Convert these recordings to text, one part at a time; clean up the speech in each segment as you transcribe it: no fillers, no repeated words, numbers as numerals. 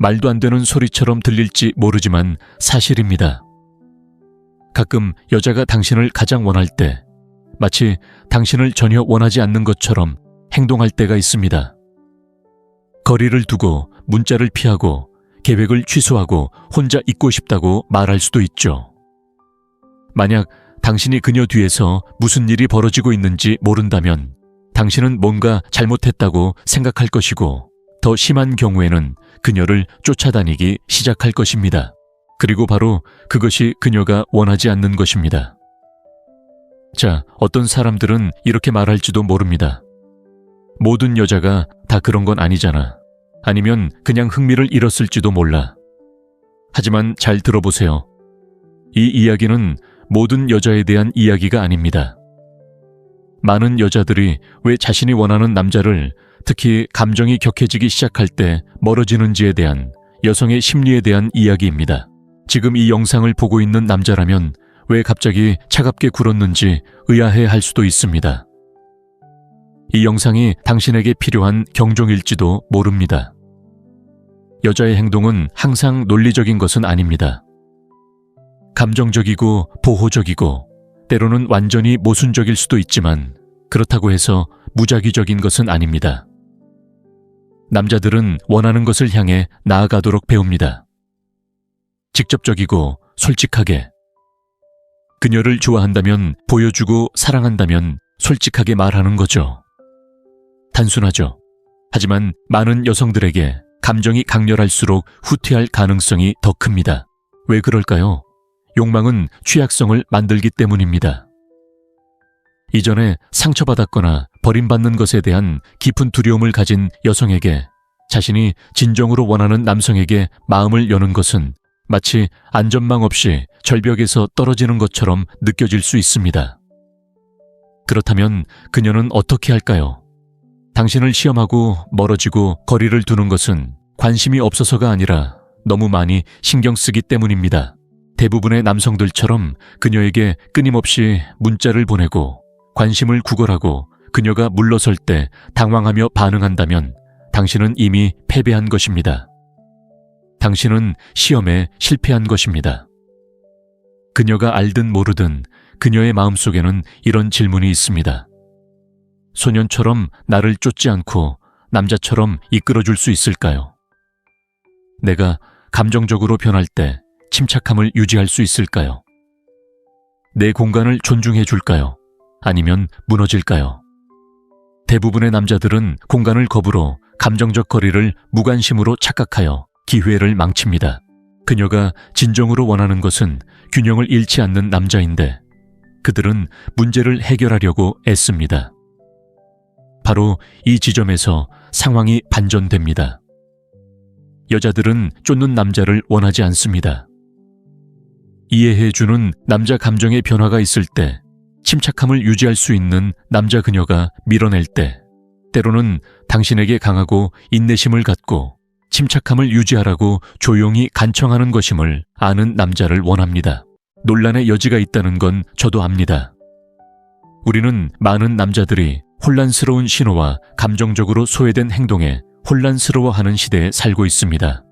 말도 안 되는 소리처럼 들릴지 모르지만 사실입니다. 가끔 여자가 당신을 가장 원할 때 마치 당신을 전혀 원하지 않는 것처럼 행동할 때가 있습니다. 거리를 두고 문자를 피하고 계획을 취소하고 혼자 있고 싶다고 말할 수도 있죠. 만약 당신이 그녀 뒤에서 무슨 일이 벌어지고 있는지 모른다면 당신은 뭔가 잘못했다고 생각할 것이고, 더 심한 경우에는 그녀를 쫓아다니기 시작할 것입니다. 그리고 바로 그것이 그녀가 원하지 않는 것입니다. 자, 어떤 사람들은 이렇게 말할지도 모릅니다. 모든 여자가 다 그런 건 아니잖아. 아니면 그냥 흥미를 잃었을지도 몰라. 하지만 잘 들어보세요. 이 이야기는 모든 여자에 대한 이야기가 아닙니다. 많은 여자들이 왜 자신이 원하는 남자를, 특히 감정이 격해지기 시작할 때 멀어지는지에 대한, 여성의 심리에 대한 이야기입니다. 지금 이 영상을 보고 있는 남자라면 왜 갑자기 차갑게 굴었는지 의아해할 수도 있습니다. 이 영상이 당신에게 필요한 경종일지도 모릅니다. 여자의 행동은 항상 논리적인 것은 아닙니다. 감정적이고 보호적이고 때로는 완전히 모순적일 수도 있지만 그렇다고 해서 무작위적인 것은 아닙니다. 남자들은 원하는 것을 향해 나아가도록 배웁니다. 직접적이고 솔직하게. 그녀를 좋아한다면, 보여주고 사랑한다면 솔직하게 말하는 거죠. 단순하죠. 하지만 많은 여성들에게 감정이 강렬할수록 후퇴할 가능성이 더 큽니다. 왜 그럴까요? 욕망은 취약성을 만들기 때문입니다. 이전에 상처받았거나 버림받는 것에 대한 깊은 두려움을 가진 여성에게 자신이 진정으로 원하는 남성에게 마음을 여는 것은 마치 안전망 없이 절벽에서 떨어지는 것처럼 느껴질 수 있습니다. 그렇다면 그녀는 어떻게 할까요? 당신을 시험하고 멀어지고 거리를 두는 것은 관심이 없어서가 아니라 너무 많이 신경 쓰기 때문입니다. 대부분의 남성들처럼 그녀에게 끊임없이 문자를 보내고 관심을 구걸하고 그녀가 물러설 때 당황하며 반응한다면 당신은 이미 패배한 것입니다. 당신은 시험에 실패한 것입니다. 그녀가 알든 모르든 그녀의 마음속에는 이런 질문이 있습니다. 소년처럼 나를 쫓지 않고 남자처럼 이끌어줄 수 있을까요? 내가 감정적으로 변할 때 침착함을 유지할 수 있을까요? 내 공간을 존중해 줄까요? 아니면 무너질까요? 대부분의 남자들은 공간을 거부로 감정적 거리를 무관심으로 착각하여 기회를 망칩니다. 그녀가 진정으로 원하는 것은 균형을 잃지 않는 남자인데 그들은 문제를 해결하려고 애씁니다. 바로 이 지점에서 상황이 반전됩니다. 여자들은 쫓는 남자를 원하지 않습니다. 이해해주는 남자 감정의 변화가 있을 때, 침착함을 유지할 수 있는 남자 그녀가 밀어낼 때, 때로는 당신에게 강하고 인내심을 갖고 침착함을 유지하라고 조용히 간청하는 것임을 아는 남자를 원합니다. 논란의 여지가 있다는 건 저도 압니다. 우리는 많은 남자들이 혼란스러운 신호와 감정적으로 소외된 행동에 혼란스러워하는 시대에 살고 있습니다.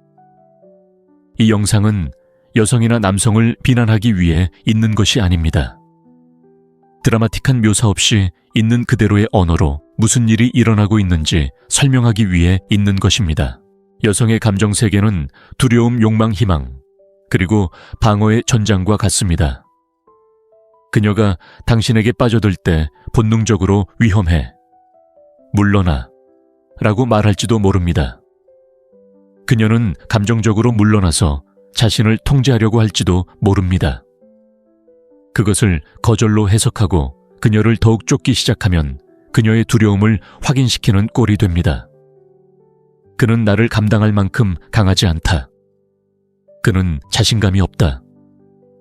이 영상은 여성이나 남성을 비난하기 위해 있는 것이 아닙니다. 드라마틱한 묘사 없이 있는 그대로의 언어로 무슨 일이 일어나고 있는지 설명하기 위해 있는 것입니다. 여성의 감정 세계는 두려움, 욕망, 희망, 그리고 방어의 전장과 같습니다. 그녀가 당신에게 빠져들 때 본능적으로 위험해, 물러나 라고 말할지도 모릅니다. 그녀는 감정적으로 물러나서 자신을 통제하려고 할지도 모릅니다. 그것을 거절로 해석하고 그녀를 더욱 쫓기 시작하면 그녀의 두려움을 확인시키는 꼴이 됩니다. 그는 나를 감당할 만큼 강하지 않다. 그는 자신감이 없다.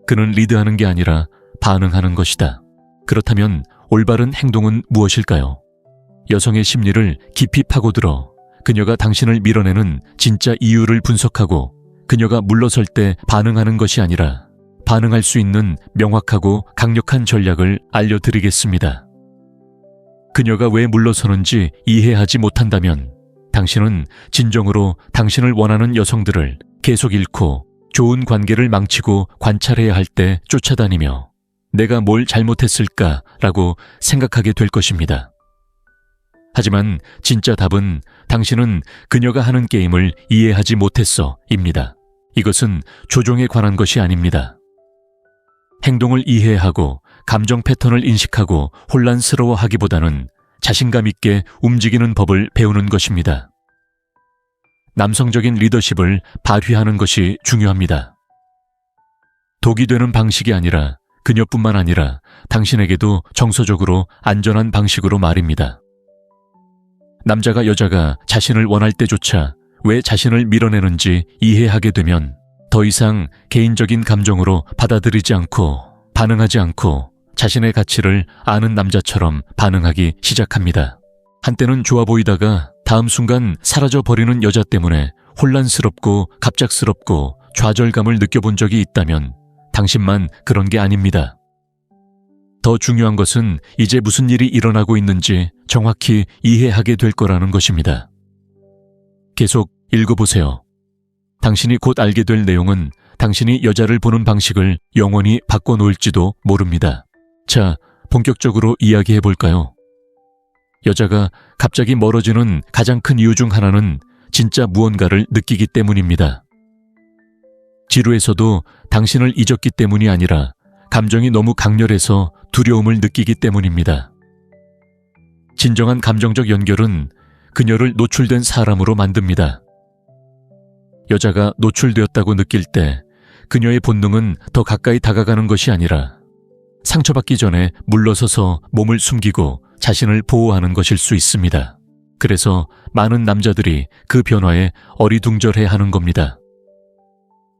그는 리드하는 게 아니라 반응하는 것이다. 그렇다면 올바른 행동은 무엇일까요? 여성의 심리를 깊이 파고들어 그녀가 당신을 밀어내는 진짜 이유를 분석하고 그녀가 물러설 때 반응하는 것이 아니라 반응할 수 있는 명확하고 강력한 전략을 알려드리겠습니다. 그녀가 왜 물러서는지 이해하지 못한다면 당신은 진정으로 당신을 원하는 여성들을 계속 잃고 좋은 관계를 망치고 관찰해야 할 때 쫓아다니며 내가 뭘 잘못했을까라고 생각하게 될 것입니다. 하지만 진짜 답은 당신은 그녀가 하는 게임을 이해하지 못했어입니다. 이것은 조종에 관한 것이 아닙니다. 행동을 이해하고 감정 패턴을 인식하고 혼란스러워하기보다는 자신감 있게 움직이는 법을 배우는 것입니다. 남성적인 리더십을 발휘하는 것이 중요합니다. 독이 되는 방식이 아니라 그녀뿐만 아니라 당신에게도 정서적으로 안전한 방식으로 말입니다. 남자가 여자가 자신을 원할 때조차 왜 자신을 밀어내는지 이해하게 되면 더 이상 개인적인 감정으로 받아들이지 않고 반응하지 않고 자신의 가치를 아는 남자처럼 반응하기 시작합니다. 한때는 좋아 보이다가 다음 순간 사라져버리는 여자 때문에 혼란스럽고 갑작스럽고 좌절감을 느껴본 적이 있다면 당신만 그런 게 아닙니다. 더 중요한 것은 이제 무슨 일이 일어나고 있는지 정확히 이해하게 될 거라는 것입니다. 계속 읽어보세요. 당신이 곧 알게 될 내용은 당신이 여자를 보는 방식을 영원히 바꿔놓을지도 모릅니다. 자, 본격적으로 이야기해 볼까요? 여자가 갑자기 멀어지는 가장 큰 이유 중 하나는 진짜 무언가를 느끼기 때문입니다. 지루해서도 당신을 잊었기 때문이 아니라 감정이 너무 강렬해서 두려움을 느끼기 때문입니다. 진정한 감정적 연결은 그녀를 노출된 사람으로 만듭니다. 여자가 노출되었다고 느낄 때 그녀의 본능은 더 가까이 다가가는 것이 아니라 상처받기 전에 물러서서 몸을 숨기고 자신을 보호하는 것일 수 있습니다. 그래서 많은 남자들이 그 변화에 어리둥절해하는 겁니다.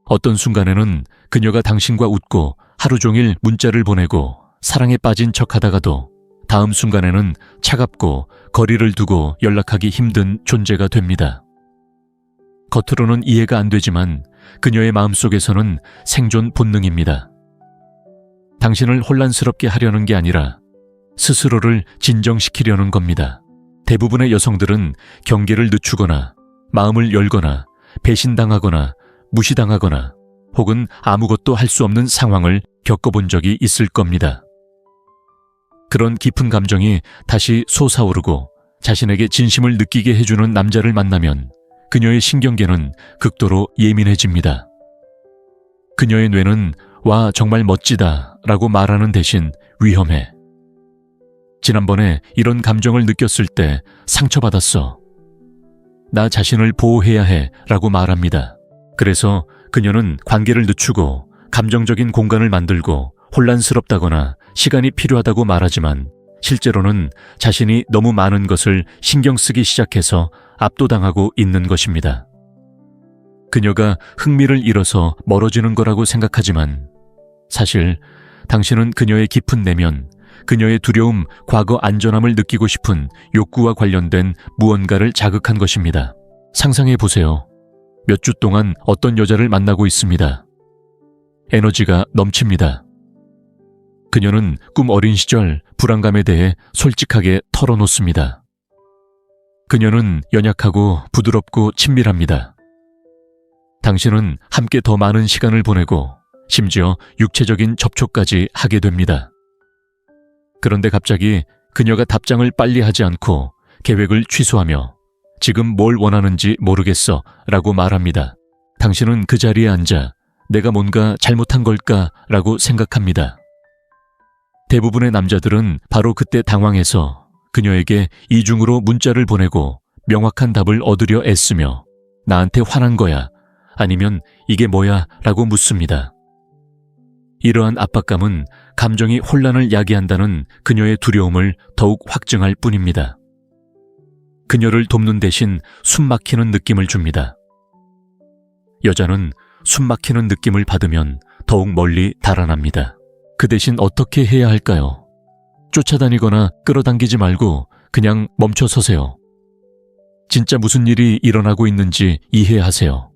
어떤 순간에는 그녀가 당신과 웃고 하루 종일 문자를 보내고 사랑에 빠진 척하다가도 다음 순간에는 차갑고 거리를 두고 연락하기 힘든 존재가 됩니다. 겉으로는 이해가 안 되지만 그녀의 마음속에서는 생존 본능입니다. 당신을 혼란스럽게 하려는 게 아니라 스스로를 진정시키려는 겁니다. 대부분의 여성들은 경계를 늦추거나 마음을 열거나 배신당하거나 무시당하거나 혹은 아무것도 할 수 없는 상황을 겪어본 적이 있을 겁니다. 그런 깊은 감정이 다시 솟아오르고 자신에게 진심을 느끼게 해주는 남자를 만나면 그녀의 신경계는 극도로 예민해집니다. 그녀의 뇌는 와 정말 멋지다 라고 말하는 대신 위험해. 지난번에 이런 감정을 느꼈을 때 상처받았어. 나 자신을 보호해야 해 라고 말합니다. 그래서 그녀는 관계를 늦추고 감정적인 공간을 만들고 혼란스럽다거나 시간이 필요하다고 말하지만 실제로는 자신이 너무 많은 것을 신경 쓰기 시작해서 압도당하고 있는 것입니다. 그녀가 흥미를 잃어서 멀어지는 거라고 생각하지만 사실 당신은 그녀의 깊은 내면, 그녀의 두려움, 과거 안전함을 느끼고 싶은 욕구와 관련된 무언가를 자극한 것입니다. 상상해 보세요. 몇 주 동안 어떤 여자를 만나고 있습니다. 에너지가 넘칩니다. 그녀는 꿈 어린 시절 불안감에 대해 솔직하게 털어놓습니다. 그녀는 연약하고 부드럽고 친밀합니다. 당신은 함께 더 많은 시간을 보내고 심지어 육체적인 접촉까지 하게 됩니다. 그런데 갑자기 그녀가 답장을 빨리 하지 않고 계획을 취소하며 지금 뭘 원하는지 모르겠어 라고 말합니다. 당신은 그 자리에 앉아 내가 뭔가 잘못한 걸까 라고 생각합니다. 대부분의 남자들은 바로 그때 당황해서 그녀에게 이중으로 문자를 보내고 명확한 답을 얻으려 애쓰며 나한테 화난 거야 아니면 이게 뭐야 라고 묻습니다. 이러한 압박감은 감정이 혼란을 야기한다는 그녀의 두려움을 더욱 확증할 뿐입니다. 그녀를 돕는 대신 숨막히는 느낌을 줍니다. 여자는 숨막히는 느낌을 받으면 더욱 멀리 달아납니다. 그 대신 어떻게 해야 할까요? 쫓아다니거나 끌어당기지 말고 그냥 멈춰 서세요. 진짜 무슨 일이 일어나고 있는지 이해하세요.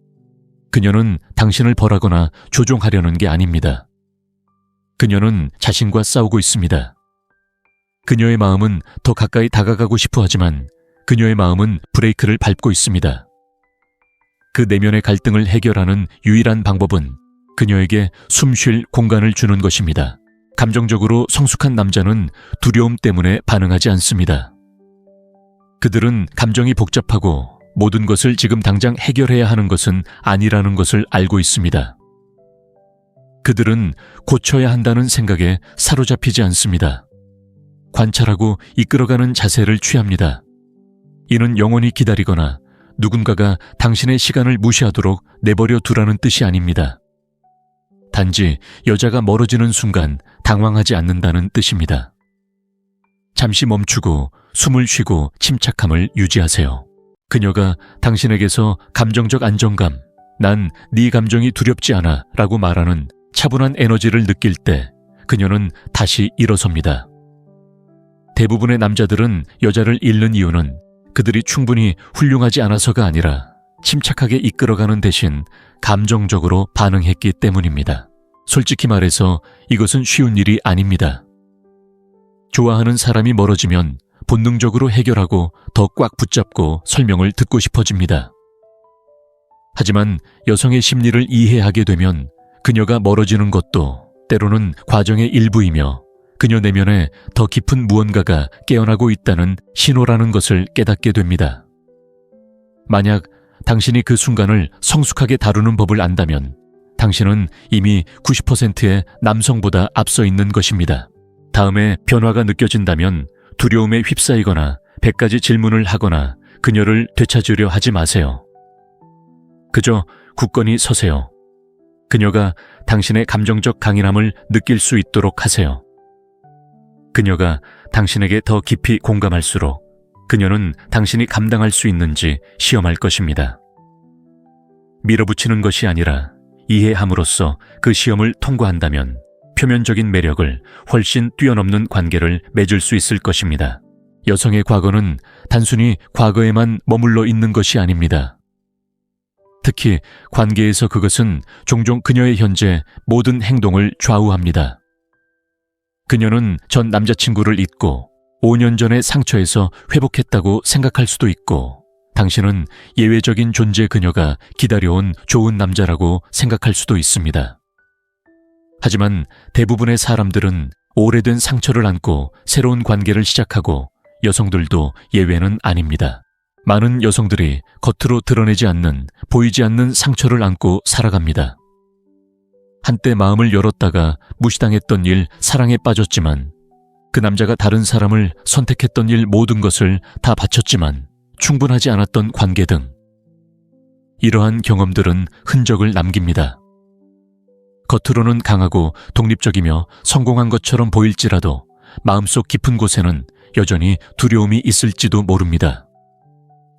그녀는 당신을 벌하거나 조종하려는 게 아닙니다. 그녀는 자신과 싸우고 있습니다. 그녀의 마음은 더 가까이 다가가고 싶어 하지만 그녀의 마음은 브레이크를 밟고 있습니다. 그 내면의 갈등을 해결하는 유일한 방법은 그녀에게 숨 쉴 공간을 주는 것입니다. 감정적으로 성숙한 남자는 두려움 때문에 반응하지 않습니다. 그들은 감정이 복잡하고 모든 것을 지금 당장 해결해야 하는 것은 아니라는 것을 알고 있습니다. 그들은 고쳐야 한다는 생각에 사로잡히지 않습니다. 관찰하고 이끌어가는 자세를 취합니다. 이는 영원히 기다리거나 누군가가 당신의 시간을 무시하도록 내버려 두라는 뜻이 아닙니다. 단지 여자가 멀어지는 순간 당황하지 않는다는 뜻입니다. 잠시 멈추고 숨을 쉬고 침착함을 유지하세요. 그녀가 당신에게서 감정적 안정감, 난 네 감정이 두렵지 않아 라고 말하는 차분한 에너지를 느낄 때 그녀는 다시 일어섭니다. 대부분의 남자들은 여자를 잃는 이유는 그들이 충분히 훌륭하지 않아서가 아니라 침착하게 이끌어가는 대신 감정적으로 반응했기 때문입니다. 솔직히 말해서 이것은 쉬운 일이 아닙니다. 좋아하는 사람이 멀어지면 본능적으로 해결하고 더 꽉 붙잡고 설명을 듣고 싶어집니다. 하지만 여성의 심리를 이해하게 되면 그녀가 멀어지는 것도 때로는 과정의 일부이며 그녀 내면에 더 깊은 무언가가 깨어나고 있다는 신호라는 것을 깨닫게 됩니다. 만약 당신이 그 순간을 성숙하게 다루는 법을 안다면 당신은 이미 90%의 남성보다 앞서 있는 것입니다. 다음에 변화가 느껴진다면 두려움에 휩싸이거나 100가지 질문을 하거나 그녀를 되찾으려 하지 마세요. 그저 굳건히 서세요. 그녀가 당신의 감정적 강인함을 느낄 수 있도록 하세요. 그녀가 당신에게 더 깊이 공감할수록 그녀는 당신이 감당할 수 있는지 시험할 것입니다. 밀어붙이는 것이 아니라 이해함으로써 그 시험을 통과한다면 표면적인 매력을 훨씬 뛰어넘는 관계를 맺을 수 있을 것입니다. 여성의 과거는 단순히 과거에만 머물러 있는 것이 아닙니다. 특히 관계에서 그것은 종종 그녀의 현재 모든 행동을 좌우합니다. 그녀는 전 남자친구를 잊고 5년 전의 상처에서 회복했다고 생각할 수도 있고 당신은 예외적인 존재 그녀가 기다려온 좋은 남자라고 생각할 수도 있습니다. 하지만 대부분의 사람들은 오래된 상처를 안고 새로운 관계를 시작하고 여성들도 예외는 아닙니다. 많은 여성들이 겉으로 드러내지 않는, 보이지 않는 상처를 안고 살아갑니다. 한때 마음을 열었다가 무시당했던 일, 사랑에 빠졌지만 그 남자가 다른 사람을 선택했던 일 모든 것을 다 바쳤지만 충분하지 않았던 관계 등 이러한 경험들은 흔적을 남깁니다. 겉으로는 강하고 독립적이며 성공한 것처럼 보일지라도 마음속 깊은 곳에는 여전히 두려움이 있을지도 모릅니다.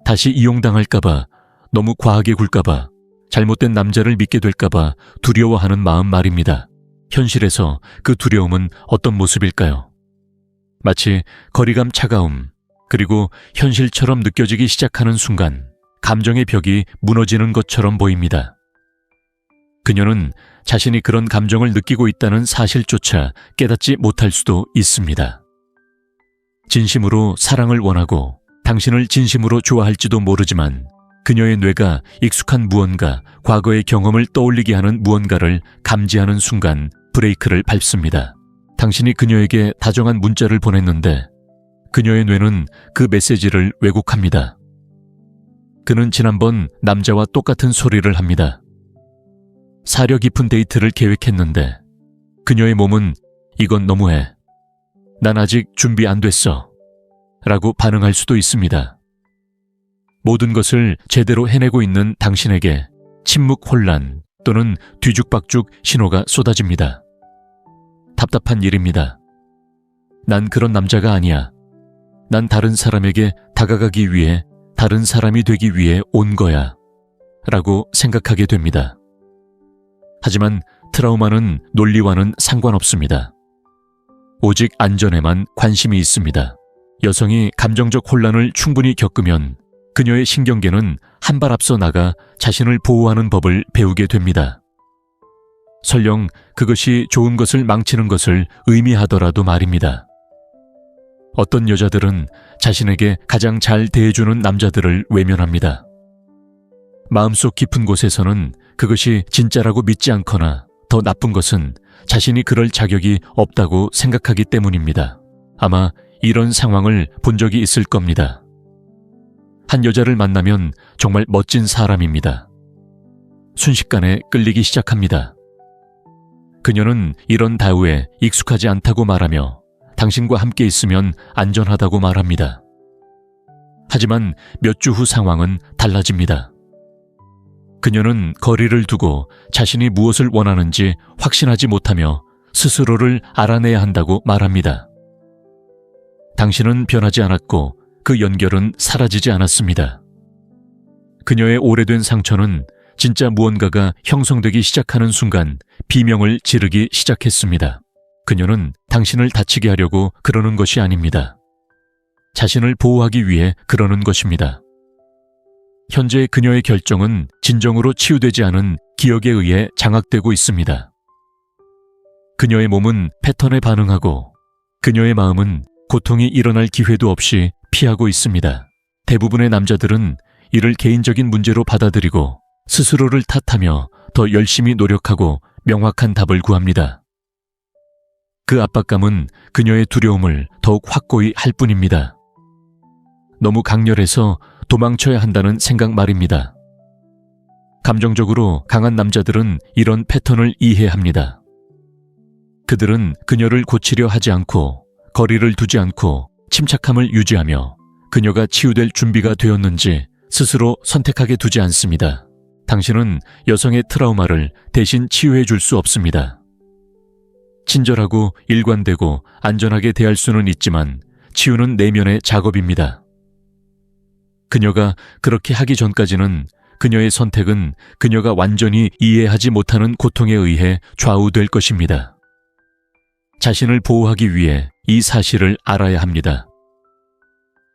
다시 이용당할까봐, 너무 과하게 굴까봐, 잘못된 남자를 믿게 될까봐 두려워하는 마음 말입니다. 현실에서 그 두려움은 어떤 모습일까요? 마치 거리감 차가움, 그리고 현실처럼 느껴지기 시작하는 순간 감정의 벽이 무너지는 것처럼 보입니다. 그녀는 자신이 그런 감정을 느끼고 있다는 사실조차 깨닫지 못할 수도 있습니다. 진심으로 사랑을 원하고 당신을 진심으로 좋아할지도 모르지만 그녀의 뇌가 익숙한 무언가, 과거의 경험을 떠올리게 하는 무언가를 감지하는 순간 브레이크를 밟습니다. 당신이 그녀에게 다정한 문자를 보냈는데 그녀의 뇌는 그 메시지를 왜곡합니다. 그는 지난번 남자와 똑같은 소리를 합니다. 사려 깊은 데이트를 계획했는데 그녀의 몸은 이건 너무해. 난 아직 준비 안 됐어. 라고 반응할 수도 있습니다. 모든 것을 제대로 해내고 있는 당신에게 침묵 혼란 또는 뒤죽박죽 신호가 쏟아집니다. 답답한 일입니다. 난 그런 남자가 아니야. 난 다른 사람에게 다가가기 위해, 다른 사람이 되기 위해 온 거야. 라고 생각하게 됩니다. 하지만 트라우마는 논리와는 상관없습니다. 오직 안전에만 관심이 있습니다. 여성이 감정적 혼란을 충분히 겪으면 그녀의 신경계는 한 발 앞서 나가 자신을 보호하는 법을 배우게 됩니다. 설령 그것이 좋은 것을 망치는 것을 의미하더라도 말입니다. 어떤 여자들은 자신에게 가장 잘 대해주는 남자들을 외면합니다. 마음속 깊은 곳에서는 그것이 진짜라고 믿지 않거나 더 나쁜 것은 자신이 그럴 자격이 없다고 생각하기 때문입니다. 아마 이런 상황을 본 적이 있을 겁니다. 한 여자를 만나면 정말 멋진 사람입니다. 순식간에 끌리기 시작합니다. 그녀는 이런 다우에 익숙하지 않다고 말하며 당신과 함께 있으면 안전하다고 말합니다. 하지만 몇 주 후 상황은 달라집니다. 그녀는 거리를 두고 자신이 무엇을 원하는지 확신하지 못하며 스스로를 알아내야 한다고 말합니다. 당신은 변하지 않았고 그 연결은 사라지지 않았습니다. 그녀의 오래된 상처는 진짜 무언가가 형성되기 시작하는 순간 비명을 지르기 시작했습니다. 그녀는 당신을 다치게 하려고 그러는 것이 아닙니다. 자신을 보호하기 위해 그러는 것입니다. 현재 그녀의 결정은 진정으로 치유되지 않은 기억에 의해 장악되고 있습니다. 그녀의 몸은 패턴에 반응하고 그녀의 마음은 고통이 일어날 기회도 없이 피하고 있습니다. 대부분의 남자들은 이를 개인적인 문제로 받아들이고 스스로를 탓하며 더 열심히 노력하고 명확한 답을 구합니다. 그 압박감은 그녀의 두려움을 더욱 확고히 할 뿐입니다. 너무 강렬해서 도망쳐야 한다는 생각 말입니다. 감정적으로 강한 남자들은 이런 패턴을 이해합니다. 그들은 그녀를 고치려 하지 않고 거리를 두지 않고 침착함을 유지하며 그녀가 치유될 준비가 되었는지 스스로 선택하게 두지 않습니다. 당신은 여성의 트라우마를 대신 치유해 줄 수 없습니다. 친절하고 일관되고 안전하게 대할 수는 있지만 치유는 내면의 작업입니다. 그녀가 그렇게 하기 전까지는 그녀의 선택은 그녀가 완전히 이해하지 못하는 고통에 의해 좌우될 것입니다. 자신을 보호하기 위해 이 사실을 알아야 합니다.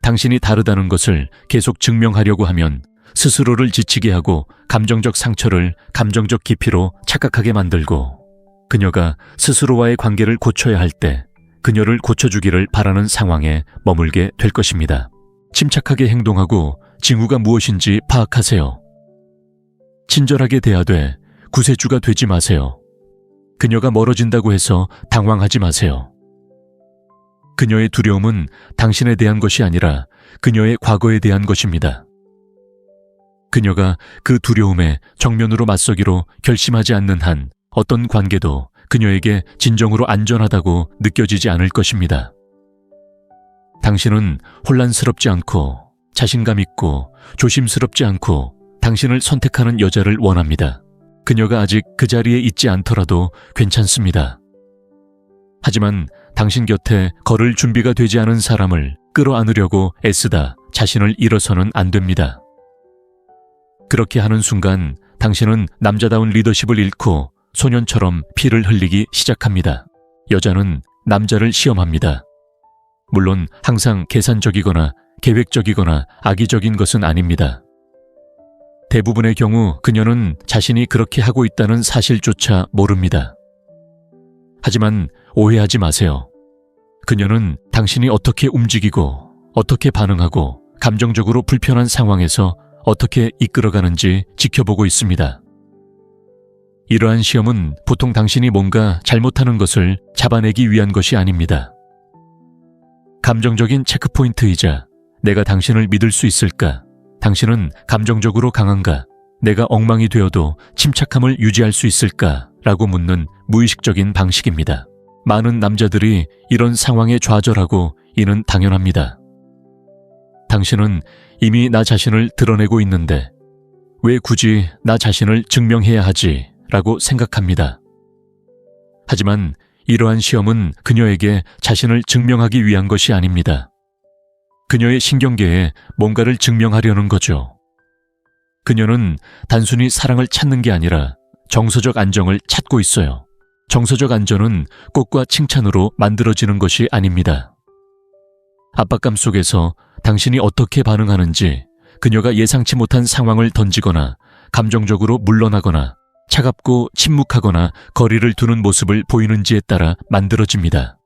당신이 다르다는 것을 계속 증명하려고 하면 스스로를 지치게 하고 감정적 상처를 감정적 깊이로 착각하게 만들고 그녀가 스스로와의 관계를 고쳐야 할 때 그녀를 고쳐주기를 바라는 상황에 머물게 될 것입니다. 침착하게 행동하고 징후가 무엇인지 파악하세요. 친절하게 대하되 구세주가 되지 마세요. 그녀가 멀어진다고 해서 당황하지 마세요. 그녀의 두려움은 당신에 대한 것이 아니라 그녀의 과거에 대한 것입니다. 그녀가 그 두려움에 정면으로 맞서기로 결심하지 않는 한 어떤 관계도 그녀에게 진정으로 안전하다고 느껴지지 않을 것입니다. 당신은 혼란스럽지 않고 자신감 있고 조심스럽지 않고 당신을 선택하는 여자를 원합니다. 그녀가 아직 그 자리에 있지 않더라도 괜찮습니다. 하지만 당신 곁에 걸을 준비가 되지 않은 사람을 끌어안으려고 애쓰다 자신을 잃어서는 안 됩니다. 그렇게 하는 순간 당신은 남자다운 리더십을 잃고 소년처럼 피를 흘리기 시작합니다. 여자는 남자를 시험합니다. 물론 항상 계산적이거나 계획적이거나 악의적인 것은 아닙니다. 대부분의 경우 그녀는 자신이 그렇게 하고 있다는 사실조차 모릅니다. 하지만 오해하지 마세요. 그녀는 당신이 어떻게 움직이고 어떻게 반응하고 감정적으로 불편한 상황에서 어떻게 이끌어가는지 지켜보고 있습니다. 이러한 시험은 보통 당신이 뭔가 잘못하는 것을 잡아내기 위한 것이 아닙니다. 감정적인 체크포인트이자 내가 당신을 믿을 수 있을까? 당신은 감정적으로 강한가? 내가 엉망이 되어도 침착함을 유지할 수 있을까? 라고 묻는 무의식적인 방식입니다. 많은 남자들이 이런 상황에 좌절하고 이는 당연합니다. 당신은 이미 나 자신을 드러내고 있는데 왜 굳이 나 자신을 증명해야 하지? 라고 생각합니다. 하지만 이러한 시험은 그녀에게 자신을 증명하기 위한 것이 아닙니다. 그녀의 신경계에 뭔가를 증명하려는 거죠. 그녀는 단순히 사랑을 찾는 게 아니라 정서적 안정을 찾고 있어요. 정서적 안전은 꽃과 칭찬으로 만들어지는 것이 아닙니다. 압박감 속에서 당신이 어떻게 반응하는지 그녀가 예상치 못한 상황을 던지거나 감정적으로 물러나거나 차갑고 침묵하거나 거리를 두는 모습을 보이는지에 따라 만들어집니다.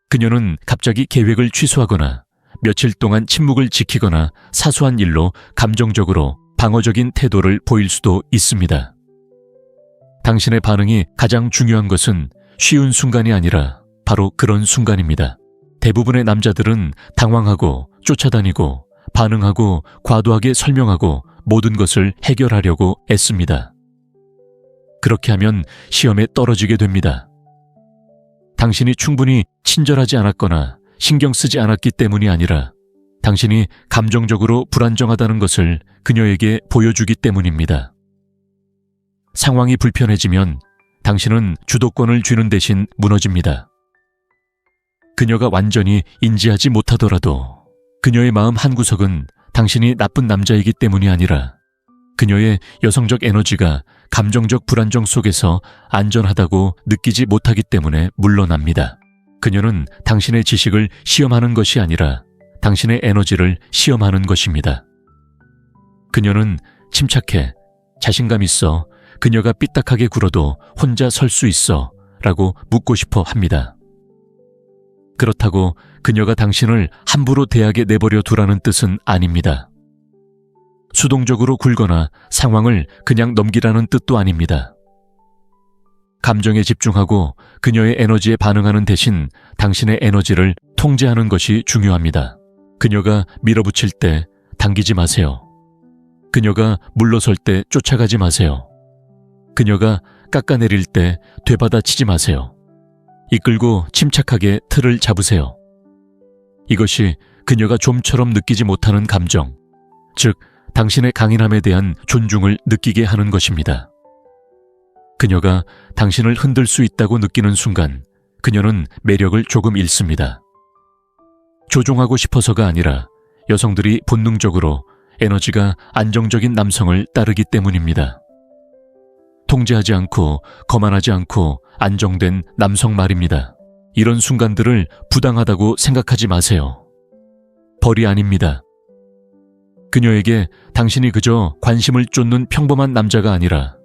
그녀는 갑자기 계획을 취소하거나 며칠 동안 침묵을 지키거나 사소한 일로 감정적으로 방어적인 태도를 보일 수도 있습니다. 당신의 반응이 가장 중요한 것은 쉬운 순간이 아니라 바로 그런 순간입니다. 대부분의 남자들은 당황하고 쫓아다니고 반응하고 과도하게 설명하고 모든 것을 해결하려고 애씁니다. 그렇게 하면 시험에 떨어지게 됩니다. 당신이 충분히 친절하지 않았거나 신경 쓰지 않았기 때문이 아니라 당신이 감정적으로 불안정하다는 것을 그녀에게 보여주기 때문입니다. 상황이 불편해지면 당신은 주도권을 쥐는 대신 무너집니다. 그녀가 완전히 인지하지 못하더라도 그녀의 마음 한구석은 당신이 나쁜 남자이기 때문이 아니라 그녀의 여성적 에너지가 감정적 불안정 속에서 안전하다고 느끼지 못하기 때문에 물러납니다. 그녀는 당신의 지식을 시험하는 것이 아니라 당신의 에너지를 시험하는 것입니다. 그녀는 침착해, 자신감 있어, 그녀가 삐딱하게 굴어도 혼자 설 수 있어 라고 묻고 싶어 합니다. 그렇다고 그녀가 당신을 함부로 대하게 내버려 두라는 뜻은 아닙니다. 수동적으로 굴거나 상황을 그냥 넘기라는 뜻도 아닙니다. 감정에 집중하고 그녀의 에너지에 반응하는 대신 당신의 에너지를 통제하는 것이 중요합니다. 그녀가 밀어붙일 때 당기지 마세요. 그녀가 물러설 때 쫓아가지 마세요. 그녀가 깎아내릴 때 되받아치지 마세요. 이끌고 침착하게 틀을 잡으세요. 이것이 그녀가 좀처럼 느끼지 못하는 감정, 즉 당신의 강인함에 대한 존중을 느끼게 하는 것입니다. 그녀가 당신을 흔들 수 있다고 느끼는 순간 그녀는 매력을 조금 잃습니다. 조종하고 싶어서가 아니라 여성들이 본능적으로 에너지가 안정적인 남성을 따르기 때문입니다. 통제하지 않고 거만하지 않고 안정된 남성 말입니다. 이런 순간들을 부당하다고 생각하지 마세요. 벌이 아닙니다. 그녀에게 당신이 그저 관심을 쫓는 평범한 남자가 아니라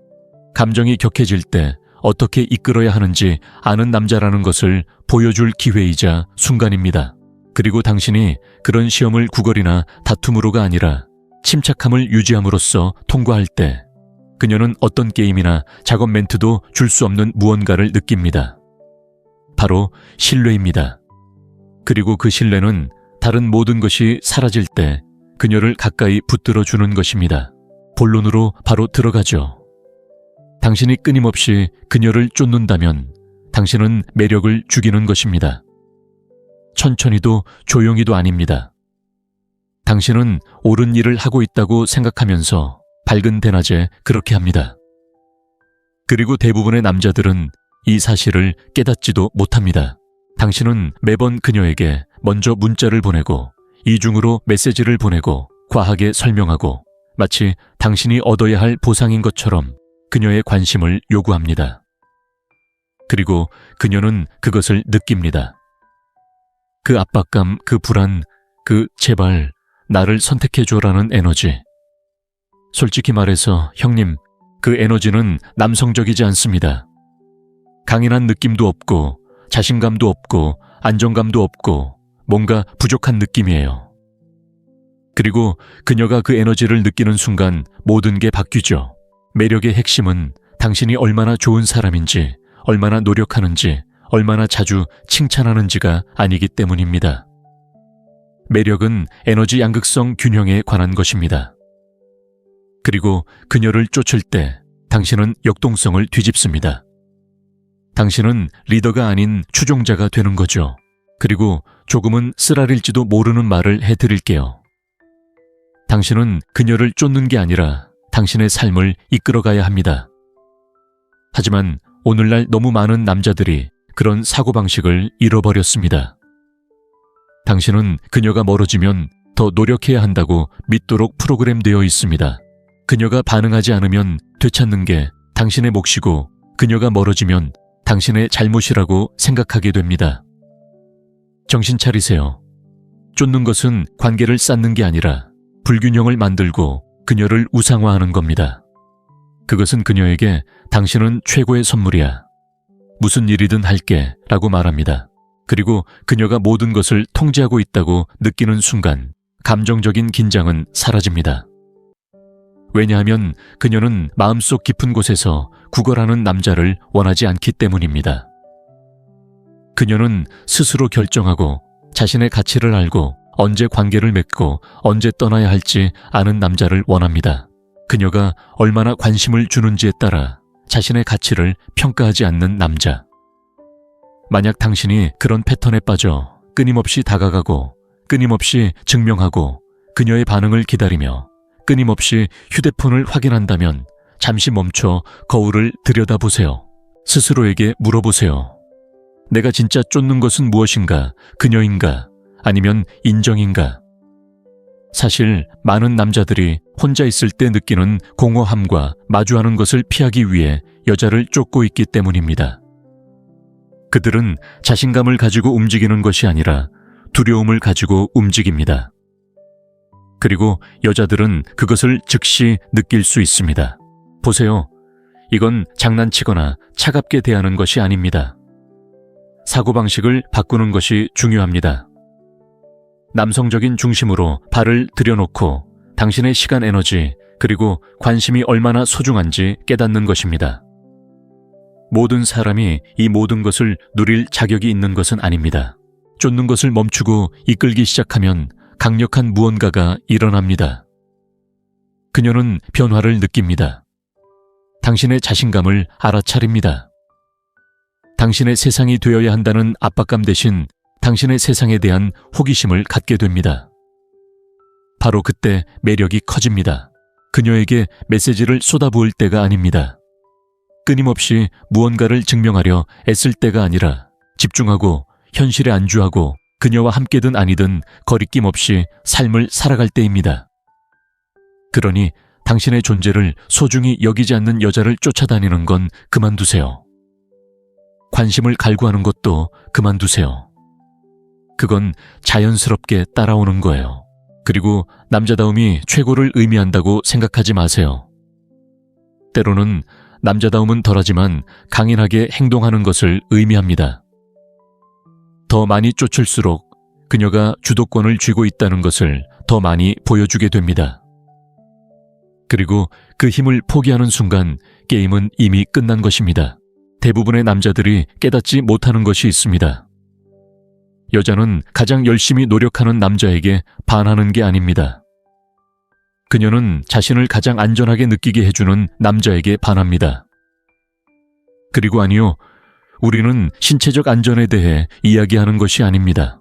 감정이 격해질 때 어떻게 이끌어야 하는지 아는 남자라는 것을 보여줄 기회이자 순간입니다. 그리고 당신이 그런 시험을 구걸이나 다툼으로가 아니라 침착함을 유지함으로써 통과할 때 그녀는 어떤 게임이나 작업 멘트도 줄 수 없는 무언가를 느낍니다. 바로 신뢰입니다. 그리고 그 신뢰는 다른 모든 것이 사라질 때 그녀를 가까이 붙들어 주는 것입니다. 본론으로 바로 들어가죠. 당신이 끊임없이 그녀를 쫓는다면 당신은 매력을 죽이는 것입니다. 천천히도 조용히도 아닙니다. 당신은 옳은 일을 하고 있다고 생각하면서 밝은 대낮에 그렇게 합니다. 그리고 대부분의 남자들은 이 사실을 깨닫지도 못합니다. 당신은 매번 그녀에게 먼저 문자를 보내고 이중으로 메시지를 보내고 과하게 설명하고 마치 당신이 얻어야 할 보상인 것처럼 그녀의 관심을 요구합니다. 그리고 그녀는 그것을 느낍니다. 그 압박감, 그 불안, 그 제발 나를 선택해줘라는 에너지. 솔직히 말해서 형님, 그 에너지는 남성적이지 않습니다. 강인한 느낌도 없고 자신감도 없고 안정감도 없고 뭔가 부족한 느낌이에요. 그리고 그녀가 그 에너지를 느끼는 순간 모든 게 바뀌죠. 매력의 핵심은 당신이 얼마나 좋은 사람인지, 얼마나 노력하는지, 얼마나 자주 칭찬하는지가 아니기 때문입니다. 매력은 에너지 양극성 균형에 관한 것입니다. 그리고 그녀를 쫓을 때 당신은 역동성을 뒤집습니다. 당신은 리더가 아닌 추종자가 되는 거죠. 그리고 조금은 쓰라릴지도 모르는 말을 해드릴게요. 당신은 그녀를 쫓는 게 아니라 당신의 삶을 이끌어가야 합니다. 하지만 오늘날 너무 많은 남자들이 그런 사고방식을 잃어버렸습니다. 당신은 그녀가 멀어지면 더 노력해야 한다고 믿도록 프로그램되어 있습니다. 그녀가 반응하지 않으면 되찾는 게 당신의 몫이고 그녀가 멀어지면 당신의 잘못이라고 생각하게 됩니다. 정신 차리세요. 쫓는 것은 관계를 쌓는 게 아니라 불균형을 만들고 그녀를 우상화하는 겁니다. 그것은 그녀에게 당신은 최고의 선물이야. 무슨 일이든 할게 라고 말합니다. 그리고 그녀가 모든 것을 통제하고 있다고 느끼는 순간 감정적인 긴장은 사라집니다. 왜냐하면 그녀는 마음속 깊은 곳에서 구걸하는 남자를 원하지 않기 때문입니다. 그녀는 스스로 결정하고 자신의 가치를 알고 언제 관계를 맺고 언제 떠나야 할지 아는 남자를 원합니다. 그녀가 얼마나 관심을 주는지에 따라 자신의 가치를 평가하지 않는 남자. 만약 당신이 그런 패턴에 빠져 끊임없이 다가가고 끊임없이 증명하고 그녀의 반응을 기다리며 끊임없이 휴대폰을 확인한다면 잠시 멈춰 거울을 들여다보세요. 스스로에게 물어보세요. 내가 진짜 쫓는 것은 무엇인가? 그녀인가? 아니면 인정인가? 사실 많은 남자들이 혼자 있을 때 느끼는 공허함과 마주하는 것을 피하기 위해 여자를 쫓고 있기 때문입니다. 그들은 자신감을 가지고 움직이는 것이 아니라 두려움을 가지고 움직입니다. 그리고 여자들은 그것을 즉시 느낄 수 있습니다. 보세요. 이건 장난치거나 차갑게 대하는 것이 아닙니다. 사고방식을 바꾸는 것이 중요합니다. 남성적인 중심으로 발을 들여놓고 당신의 시간 에너지 그리고 관심이 얼마나 소중한지 깨닫는 것입니다. 모든 사람이 이 모든 것을 누릴 자격이 있는 것은 아닙니다. 쫓는 것을 멈추고 이끌기 시작하면 강력한 무언가가 일어납니다. 그녀는 변화를 느낍니다. 당신의 자신감을 알아차립니다. 당신의 세상이 되어야 한다는 압박감 대신 당신의 세상에 대한 호기심을 갖게 됩니다. 바로 그때 매력이 커집니다. 그녀에게 메시지를 쏟아부을 때가 아닙니다. 끊임없이 무언가를 증명하려 애쓸 때가 아니라 집중하고 현실에 안주하고 그녀와 함께든 아니든 거리낌 없이 삶을 살아갈 때입니다. 그러니 당신의 존재를 소중히 여기지 않는 여자를 쫓아다니는 건 그만두세요. 관심을 갈구하는 것도 그만두세요. 그건 자연스럽게 따라오는 거예요. 그리고 남자다움이 최고를 의미한다고 생각하지 마세요. 때로는 남자다움은 덜하지만 강인하게 행동하는 것을 의미합니다. 더 많이 쫓을수록 그녀가 주도권을 쥐고 있다는 것을 더 많이 보여주게 됩니다. 그리고 그 힘을 포기하는 순간 게임은 이미 끝난 것입니다. 대부분의 남자들이 깨닫지 못하는 것이 있습니다. 여자는 가장 열심히 노력하는 남자에게 반하는 게 아닙니다. 그녀는 자신을 가장 안전하게 느끼게 해주는 남자에게 반합니다. 그리고 아니요, 우리는 신체적 안전에 대해 이야기하는 것이 아닙니다.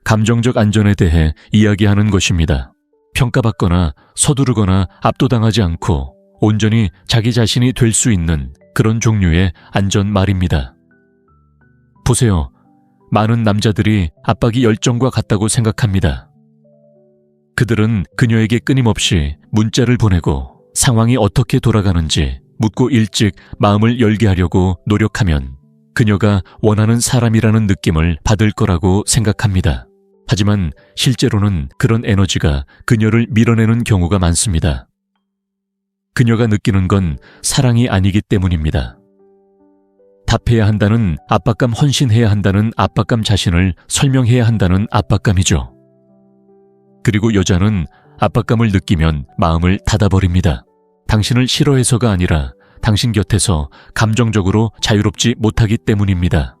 감정적 안전에 대해 이야기하는 것입니다. 평가받거나 서두르거나 압도당하지 않고 온전히 자기 자신이 될 수 있는 그런 종류의 안전 말입니다. 보세요. 많은 남자들이 압박이 열정과 같다고 생각합니다. 그들은 그녀에게 끊임없이 문자를 보내고 상황이 어떻게 돌아가는지 묻고 일찍 마음을 열게 하려고 노력하면 그녀가 원하는 사람이라는 느낌을 받을 거라고 생각합니다. 하지만 실제로는 그런 에너지가 그녀를 밀어내는 경우가 많습니다. 그녀가 느끼는 건 사랑이 아니기 때문입니다. 답해야 한다는 압박감, 헌신해야 한다는 압박감, 자신을 설명해야 한다는 압박감이죠. 그리고 여자는 압박감을 느끼면 마음을 닫아버립니다. 당신을 싫어해서가 아니라 당신 곁에서 감정적으로 자유롭지 못하기 때문입니다.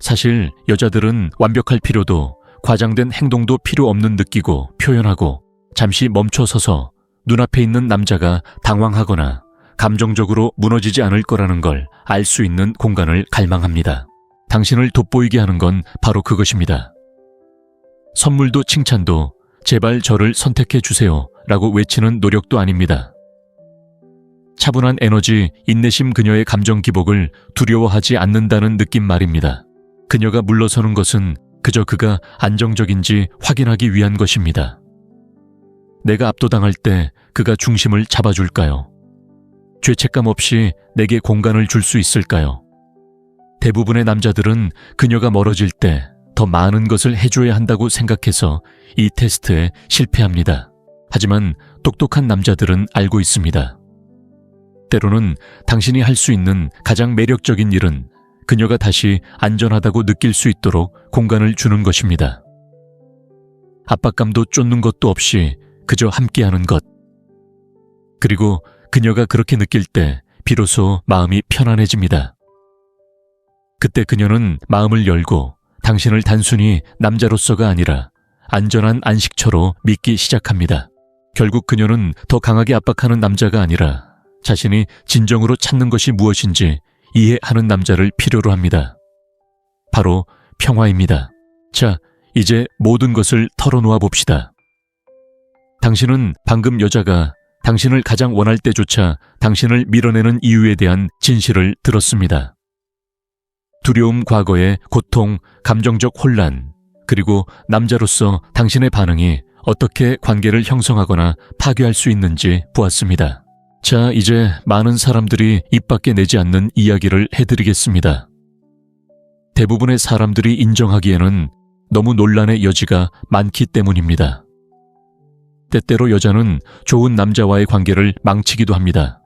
사실 여자들은 완벽할 필요도 과장된 행동도 필요 없는 느끼고 표현하고 잠시 멈춰서서 눈앞에 있는 남자가 당황하거나 감정적으로 무너지지 않을 거라는 걸 알 수 있는 공간을 갈망합니다. 당신을 돋보이게 하는 건 바로 그것입니다. 선물도 칭찬도 제발 저를 선택해 주세요 라고 외치는 노력도 아닙니다. 차분한 에너지, 인내심, 그녀의 감정 기복을 두려워하지 않는다는 느낌 말입니다. 그녀가 물러서는 것은 그저 그가 안정적인지 확인하기 위한 것입니다. 내가 압도당할 때 그가 중심을 잡아줄까요? 죄책감 없이 내게 공간을 줄 수 있을까요? 대부분의 남자들은 그녀가 멀어질 때 더 많은 것을 해줘야 한다고 생각해서 이 테스트에 실패합니다. 하지만 똑똑한 남자들은 알고 있습니다. 때로는 당신이 할 수 있는 가장 매력적인 일은 그녀가 다시 안전하다고 느낄 수 있도록 공간을 주는 것입니다. 압박감도 쫓는 것도 없이 그저 함께하는 것. 그리고 그녀가 그렇게 느낄 때 비로소 마음이 편안해집니다. 그때 그녀는 마음을 열고 당신을 단순히 남자로서가 아니라 안전한 안식처로 믿기 시작합니다. 결국 그녀는 더 강하게 압박하는 남자가 아니라 자신이 진정으로 찾는 것이 무엇인지 이해하는 남자를 필요로 합니다. 바로 평화입니다. 자, 이제 모든 것을 털어놓아 봅시다. 당신은 방금 여자가 당신을 가장 원할 때조차 당신을 밀어내는 이유에 대한 진실을 들었습니다. 두려움, 과거의 고통, 감정적 혼란, 그리고 남자로서 당신의 반응이 어떻게 관계를 형성하거나 파괴할 수 있는지 보았습니다. 자, 이제 많은 사람들이 입 밖에 내지 않는 이야기를 해드리겠습니다. 대부분의 사람들이 인정하기에는 너무 논란의 여지가 많기 때문입니다. 때때로 여자는 좋은 남자와의 관계를 망치기도 합니다.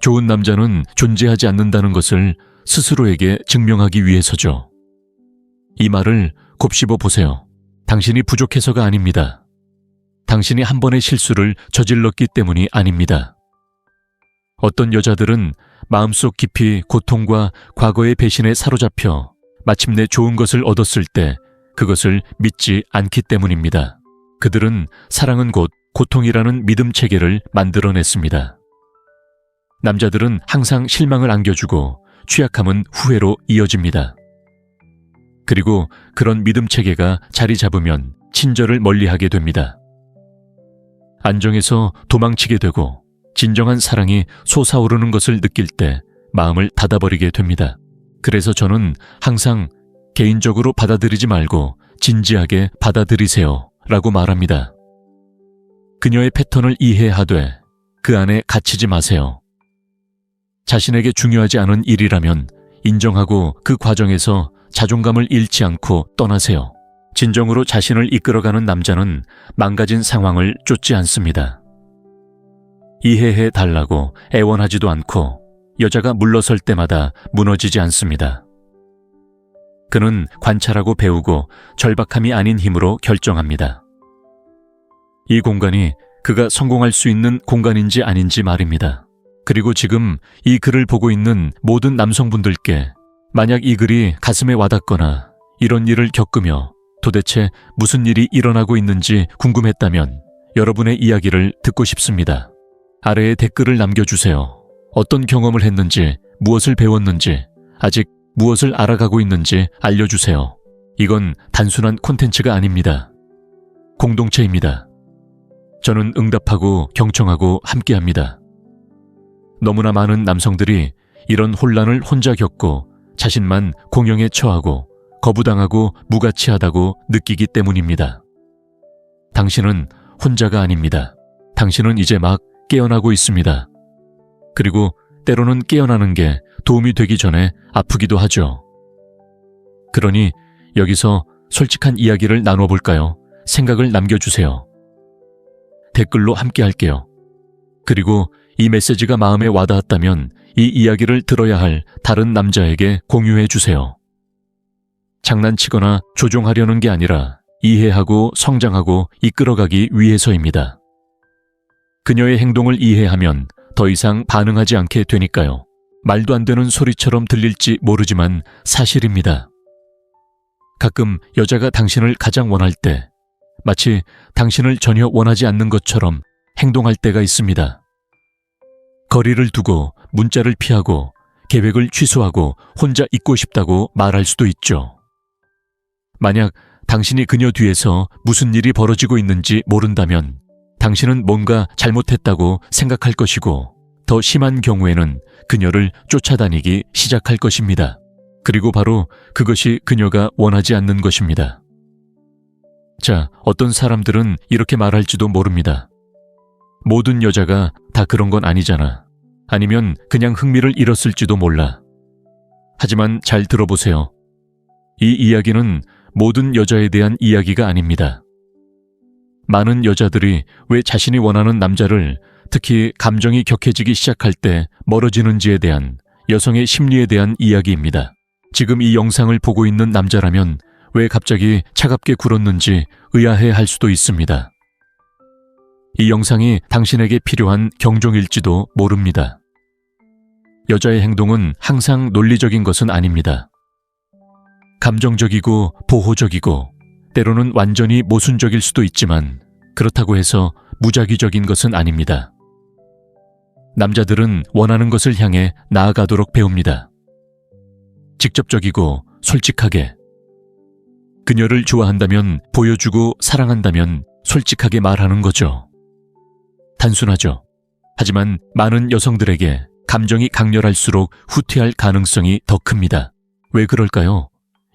좋은 남자는 존재하지 않는다는 것을 스스로에게 증명하기 위해서죠. 이 말을 곱씹어 보세요. 당신이 부족해서가 아닙니다. 당신이 한 번의 실수를 저질렀기 때문이 아닙니다. 어떤 여자들은 마음속 깊이 고통과 과거의 배신에 사로잡혀 마침내 좋은 것을 얻었을 때 그것을 믿지 않기 때문입니다. 그들은 사랑은 곧 고통이라는 믿음 체계를 만들어냈습니다. 남자들은 항상 실망을 안겨주고 취약함은 후회로 이어집니다. 그리고 그런 믿음 체계가 자리 잡으면 친절을 멀리하게 됩니다. 안정에서 도망치게 되고 진정한 사랑이 솟아오르는 것을 느낄 때 마음을 닫아버리게 됩니다. 그래서 저는 항상 개인적으로 받아들이지 말고 진지하게 받아들이세요 라고 말합니다. 그녀의 패턴을 이해하되 그 안에 갇히지 마세요. 자신에게 중요하지 않은 일이라면 인정하고 그 과정에서 자존감을 잃지 않고 떠나세요. 진정으로 자신을 이끌어가는 남자는 망가진 상황을 쫓지 않습니다. 이해해 달라고 애원하지도 않고 여자가 물러설 때마다 무너지지 않습니다. 그는 관찰하고 배우고 절박함이 아닌 힘으로 결정합니다. 이 공간이 그가 성공할 수 있는 공간인지 아닌지 말입니다. 그리고 지금 이 글을 보고 있는 모든 남성분들께 만약 이 글이 가슴에 와닿거나 이런 일을 겪으며 도대체 무슨 일이 일어나고 있는지 궁금했다면 여러분의 이야기를 듣고 싶습니다. 아래에 댓글을 남겨주세요. 어떤 경험을 했는지, 무엇을 배웠는지, 아직 무엇을 알아가고 있는지 알려주세요. 이건 단순한 콘텐츠가 아닙니다. 공동체입니다. 저는 응답하고 경청하고 함께합니다. 너무나 많은 남성들이 이런 혼란을 혼자 겪고 자신만 공영에 처하고 거부당하고 무가치하다고 느끼기 때문입니다. 당신은 혼자가 아닙니다. 당신은 이제 막 깨어나고 있습니다. 그리고 때로는 깨어나는 게 도움이 되기 전에 아프기도 하죠. 그러니 여기서 솔직한 이야기를 나눠볼까요? 생각을 남겨주세요. 댓글로 함께 할게요. 그리고 이 메시지가 마음에 와닿았다면 이 이야기를 들어야 할 다른 남자에게 공유해 주세요. 장난치거나 조종하려는 게 아니라 이해하고 성장하고 이끌어가기 위해서입니다. 그녀의 행동을 이해하면 더 이상 반응하지 않게 되니까요. 말도 안 되는 소리처럼 들릴지 모르지만 사실입니다. 가끔 여자가 당신을 가장 원할 때 마치 당신을 전혀 원하지 않는 것처럼 행동할 때가 있습니다. 거리를 두고 문자를 피하고 계획을 취소하고 혼자 있고 싶다고 말할 수도 있죠. 만약 당신이 그녀 뒤에서 무슨 일이 벌어지고 있는지 모른다면 당신은 뭔가 잘못했다고 생각할 것이고 더 심한 경우에는 그녀를 쫓아다니기 시작할 것입니다. 그리고 바로 그것이 그녀가 원하지 않는 것입니다. 자, 어떤 사람들은 이렇게 말할지도 모릅니다. 모든 여자가 다 그런 건 아니잖아. 아니면 그냥 흥미를 잃었을지도 몰라. 하지만 잘 들어보세요. 이 이야기는 모든 여자에 대한 이야기가 아닙니다. 많은 여자들이 왜 자신이 원하는 남자를 특히 감정이 격해지기 시작할 때 멀어지는지에 대한 여성의 심리에 대한 이야기입니다. 지금 이 영상을 보고 있는 남자라면 왜 갑자기 차갑게 굴었는지 의아해할 수도 있습니다. 이 영상이 당신에게 필요한 경종일지도 모릅니다. 여자의 행동은 항상 논리적인 것은 아닙니다. 감정적이고 보호적이고 때로는 완전히 모순적일 수도 있지만 그렇다고 해서 무작위적인 것은 아닙니다. 남자들은 원하는 것을 향해 나아가도록 배웁니다. 직접적이고 솔직하게. 그녀를 좋아한다면 보여주고 사랑한다면 솔직하게 말하는 거죠. 단순하죠. 하지만 많은 여성들에게 감정이 강렬할수록 후퇴할 가능성이 더 큽니다. 왜 그럴까요?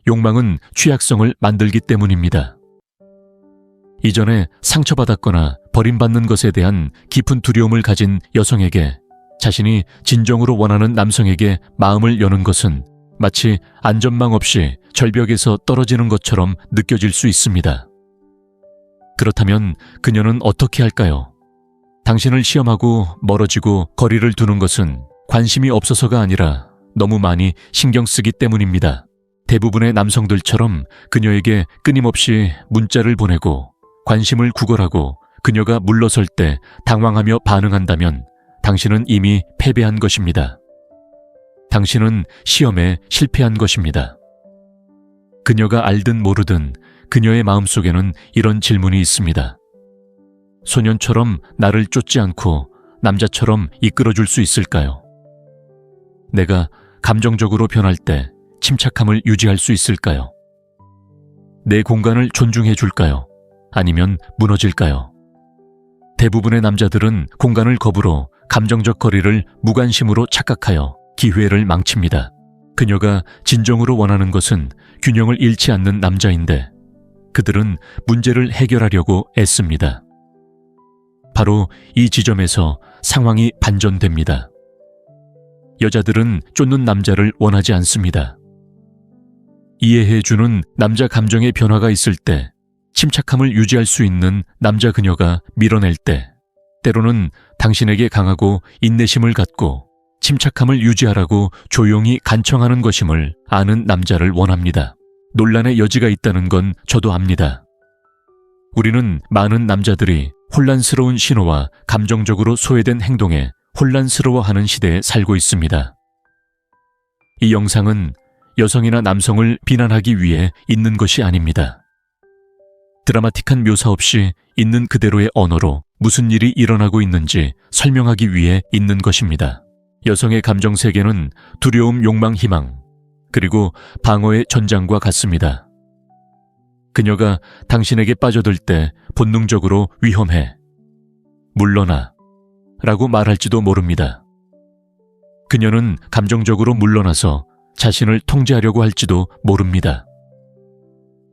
욕망은 취약성을 만들기 때문입니다. 이전에 상처받았거나 버림받는 것에 대한 깊은 두려움을 가진 여성에게 자신이 진정으로 원하는 남성에게 마음을 여는 것은 마치 안전망 없이 절벽에서 떨어지는 것처럼 느껴질 수 있습니다. 그렇다면 그녀는 어떻게 할까요? 당신을 시험하고 멀어지고 거리를 두는 것은 관심이 없어서가 아니라 너무 많이 신경 쓰기 때문입니다. 대부분의 남성들처럼 그녀에게 끊임없이 문자를 보내고 관심을 구걸하고 그녀가 물러설 때 당황하며 반응한다면 당신은 이미 패배한 것입니다. 당신은 시험에 실패한 것입니다. 그녀가 알든 모르든 그녀의 마음속에는 이런 질문이 있습니다. 소년처럼 나를 쫓지 않고 남자처럼 이끌어줄 수 있을까요? 내가 감정적으로 변할 때 침착함을 유지할 수 있을까요? 내 공간을 존중해 줄까요? 아니면 무너질까요? 대부분의 남자들은 공간을 거부로 감정적 거리를 무관심으로 착각하여 기회를 망칩니다. 그녀가 진정으로 원하는 것은 균형을 잃지 않는 남자인데 그들은 문제를 해결하려고 애씁니다. 바로 이 지점에서 상황이 반전됩니다. 여자들은 쫓는 남자를 원하지 않습니다. 이해해주는 남자 감정의 변화가 있을 때 침착함을 유지할 수 있는 남자 그녀가 밀어낼 때 때로는 당신에게 강하고 인내심을 갖고 침착함을 유지하라고 조용히 간청하는 것임을 아는 남자를 원합니다. 논란의 여지가 있다는 건 저도 압니다. 우리는 많은 남자들이 혼란스러운 신호와 감정적으로 소외된 행동에 혼란스러워하는 시대에 살고 있습니다. 이 영상은 여성이나 남성을 비난하기 위해 있는 것이 아닙니다. 드라마틱한 묘사 없이 있는 그대로의 언어로 무슨 일이 일어나고 있는지 설명하기 위해 있는 것입니다. 여성의 감정 세계는 두려움, 욕망, 희망, 그리고 방어의 전장과 같습니다. 그녀가 당신에게 빠져들 때 본능적으로 위험해, 물러나 라고 말할지도 모릅니다. 그녀는 감정적으로 물러나서 자신을 통제하려고 할지도 모릅니다.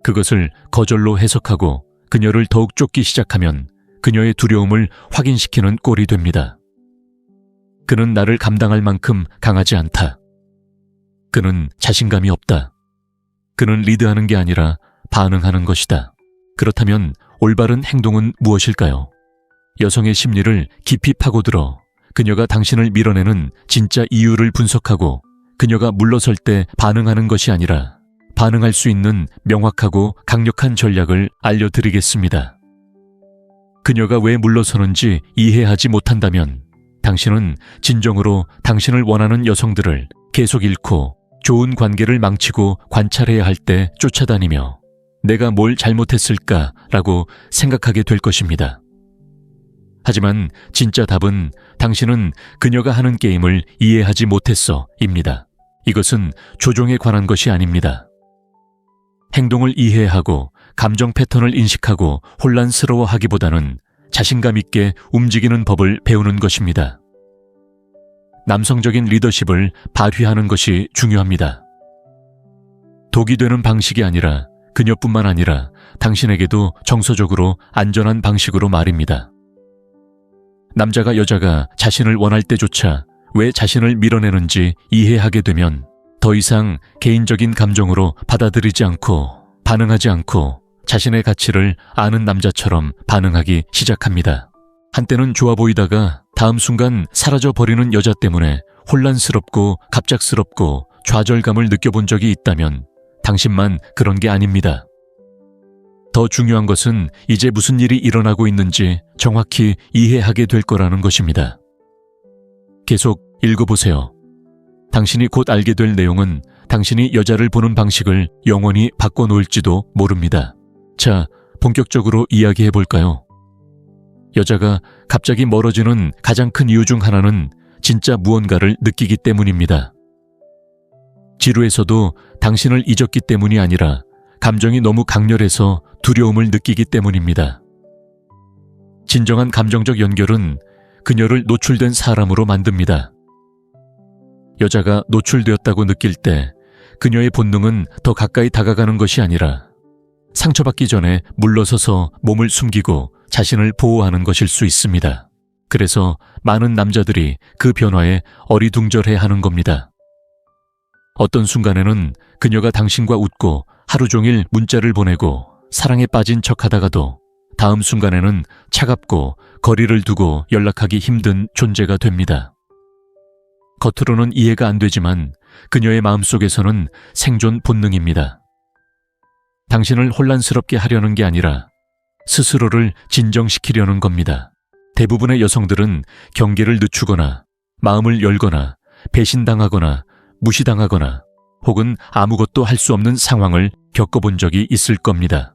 그것을 거절로 해석하고 그녀를 더욱 쫓기 시작하면 그녀의 두려움을 확인시키는 꼴이 됩니다. 그는 나를 감당할 만큼 강하지 않다. 그는 자신감이 없다. 그는 리드하는 게 아니라 반응하는 것이다. 그렇다면 올바른 행동은 무엇일까요? 여성의 심리를 깊이 파고들어 그녀가 당신을 밀어내는 진짜 이유를 분석하고 그녀가 물러설 때 반응하는 것이 아니라 반응할 수 있는 명확하고 강력한 전략을 알려드리겠습니다. 그녀가 왜 물러서는지 이해하지 못한다면 당신은 진정으로 당신을 원하는 여성들을 계속 잃고 좋은 관계를 망치고 관찰해야 할 때 쫓아다니며 내가 뭘 잘못했을까라고 생각하게 될 것입니다. 하지만 진짜 답은 당신은 그녀가 하는 게임을 이해하지 못했어입니다. 이것은 조종에 관한 것이 아닙니다. 행동을 이해하고 감정 패턴을 인식하고 혼란스러워하기보다는 자신감 있게 움직이는 법을 배우는 것입니다. 남성적인 리더십을 발휘하는 것이 중요합니다. 독이 되는 방식이 아니라 그녀뿐만 아니라 당신에게도 정서적으로 안전한 방식으로 말입니다. 남자가 여자가 자신을 원할 때조차 왜 자신을 밀어내는지 이해하게 되면 더 이상 개인적인 감정으로 받아들이지 않고 반응하지 않고 자신의 가치를 아는 남자처럼 반응하기 시작합니다. 한때는 좋아 보이다가 다음 순간 사라져버리는 여자 때문에 혼란스럽고 갑작스럽고 좌절감을 느껴본 적이 있다면 당신만 그런 게 아닙니다. 더 중요한 것은 이제 무슨 일이 일어나고 있는지 정확히 이해하게 될 거라는 것입니다. 계속 읽어보세요. 당신이 곧 알게 될 내용은 당신이 여자를 보는 방식을 영원히 바꿔놓을지도 모릅니다. 자, 본격적으로 이야기해 볼까요? 여자가 갑자기 멀어지는 가장 큰 이유 중 하나는 진짜 무언가를 느끼기 때문입니다. 지루해서도 당신을 잊었기 때문이 아니라 감정이 너무 강렬해서 두려움을 느끼기 때문입니다. 진정한 감정적 연결은 그녀를 노출된 사람으로 만듭니다. 여자가 노출되었다고 느낄 때 그녀의 본능은 더 가까이 다가가는 것이 아니라 상처받기 전에 물러서서 몸을 숨기고 자신을 보호하는 것일 수 있습니다. 그래서 많은 남자들이 그 변화에 어리둥절해 하는 겁니다. 어떤 순간에는 그녀가 당신과 웃고 하루 종일 문자를 보내고 사랑에 빠진 척하다가도 다음 순간에는 차갑고 거리를 두고 연락하기 힘든 존재가 됩니다. 겉으로는 이해가 안 되지만 그녀의 마음속에서는 생존 본능입니다. 당신을 혼란스럽게 하려는 게 아니라 스스로를 진정시키려는 겁니다. 대부분의 여성들은 경계를 늦추거나 마음을 열거나 배신당하거나 무시당하거나 혹은 아무것도 할 수 없는 상황을 겪어본 적이 있을 겁니다.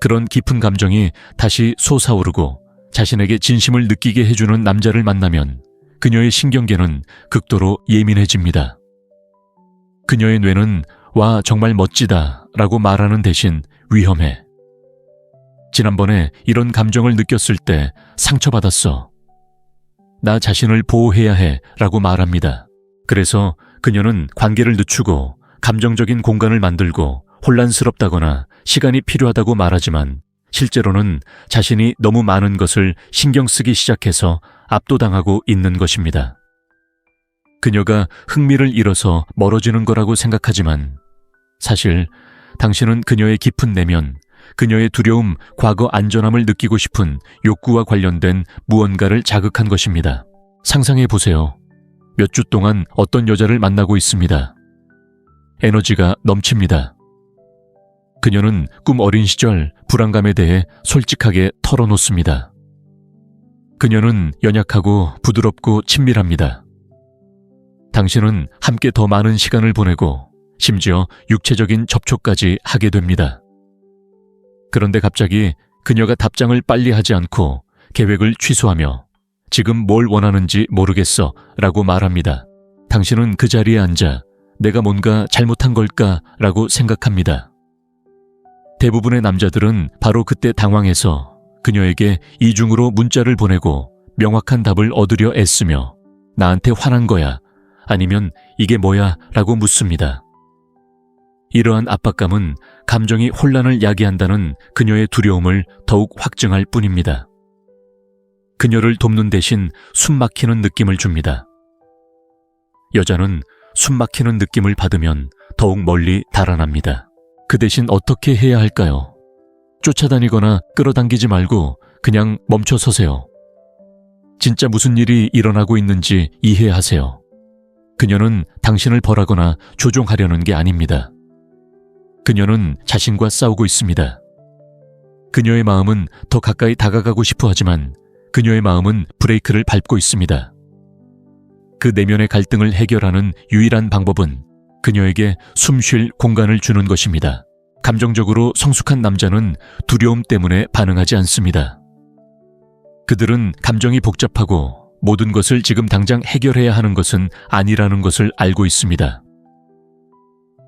그런 깊은 감정이 다시 솟아오르고 자신에게 진심을 느끼게 해주는 남자를 만나면 그녀의 신경계는 극도로 예민해집니다. 그녀의 뇌는 와 정말 멋지다 라고 말하는 대신 위험해. 지난번에 이런 감정을 느꼈을 때 상처받았어. 나 자신을 보호해야 해 라고 말합니다. 그래서 그녀는 관계를 늦추고 감정적인 공간을 만들고 혼란스럽다거나 시간이 필요하다고 말하지만 실제로는 자신이 너무 많은 것을 신경 쓰기 시작해서 압도당하고 있는 것입니다. 그녀가 흥미를 잃어서 멀어지는 거라고 생각하지만 사실 당신은 그녀의 깊은 내면, 그녀의 두려움, 과거 안전함을 느끼고 싶은 욕구와 관련된 무언가를 자극한 것입니다. 상상해 보세요. 몇 주 동안 어떤 여자를 만나고 있습니다. 에너지가 넘칩니다. 그녀는 꿈 어린 시절 불안감에 대해 솔직하게 털어놓습니다. 그녀는 연약하고 부드럽고 친밀합니다. 당신은 함께 더 많은 시간을 보내고 심지어 육체적인 접촉까지 하게 됩니다. 그런데 갑자기 그녀가 답장을 빨리 하지 않고 계획을 취소하며 지금 뭘 원하는지 모르겠어 라고 말합니다. 당신은 그 자리에 앉아 내가 뭔가 잘못한 걸까 라고 생각합니다. 대부분의 남자들은 바로 그때 당황해서 그녀에게 이중으로 문자를 보내고 명확한 답을 얻으려 애쓰며 나한테 화난 거야 아니면 이게 뭐야 라고 묻습니다. 이러한 압박감은 감정이 혼란을 야기한다는 그녀의 두려움을 더욱 확증할 뿐입니다. 그녀를 돕는 대신 숨막히는 느낌을 줍니다. 여자는 숨막히는 느낌을 받으면 더욱 멀리 달아납니다. 그 대신 어떻게 해야 할까요? 쫓아다니거나 끌어당기지 말고 그냥 멈춰 서세요. 진짜 무슨 일이 일어나고 있는지 이해하세요. 그녀는 당신을 벌하거나 조종하려는 게 아닙니다. 그녀는 자신과 싸우고 있습니다. 그녀의 마음은 더 가까이 다가가고 싶어 하지만 그녀의 마음은 브레이크를 밟고 있습니다. 그 내면의 갈등을 해결하는 유일한 방법은 그녀에게 숨 쉴 공간을 주는 것입니다. 감정적으로 성숙한 남자는 두려움 때문에 반응하지 않습니다. 그들은 감정이 복잡하고 모든 것을 지금 당장 해결해야 하는 것은 아니라는 것을 알고 있습니다.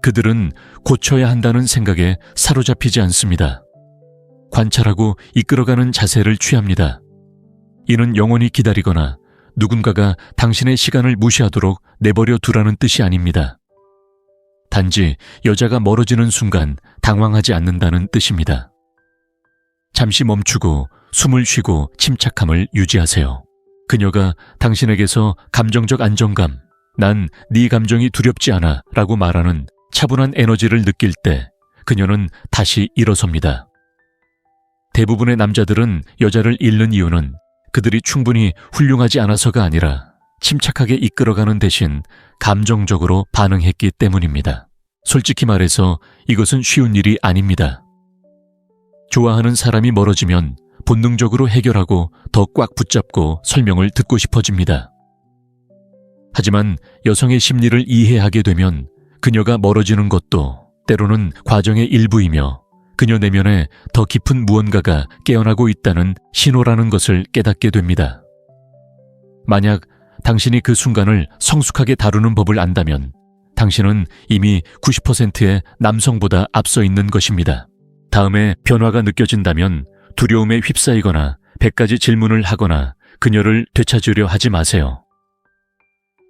그들은 고쳐야 한다는 생각에 사로잡히지 않습니다. 관찰하고 이끌어가는 자세를 취합니다. 이는 영원히 기다리거나 누군가가 당신의 시간을 무시하도록 내버려 두라는 뜻이 아닙니다. 단지 여자가 멀어지는 순간 당황하지 않는다는 뜻입니다. 잠시 멈추고 숨을 쉬고 침착함을 유지하세요. 그녀가 당신에게서 감정적 안정감, 난 네 감정이 두렵지 않아 라고 말하는 차분한 에너지를 느낄 때 그녀는 다시 일어섭니다. 대부분의 남자들은 여자를 잃는 이유는 그들이 충분히 훌륭하지 않아서가 아니라 침착하게 이끌어가는 대신 감정적으로 반응했기 때문입니다. 솔직히 말해서 이것은 쉬운 일이 아닙니다. 좋아하는 사람이 멀어지면 본능적으로 해결하고 더 꽉 붙잡고 설명을 듣고 싶어집니다. 하지만 여성의 심리를 이해하게 되면 그녀가 멀어지는 것도 때로는 과정의 일부이며 그녀 내면에 더 깊은 무언가가 깨어나고 있다는 신호라는 것을 깨닫게 됩니다. 만약 당신이 그 순간을 성숙하게 다루는 법을 안다면 당신은 이미 90%의 남성보다 앞서 있는 것입니다. 다음에 변화가 느껴진다면 두려움에 휩싸이거나 100가지 질문을 하거나 그녀를 되찾으려 하지 마세요.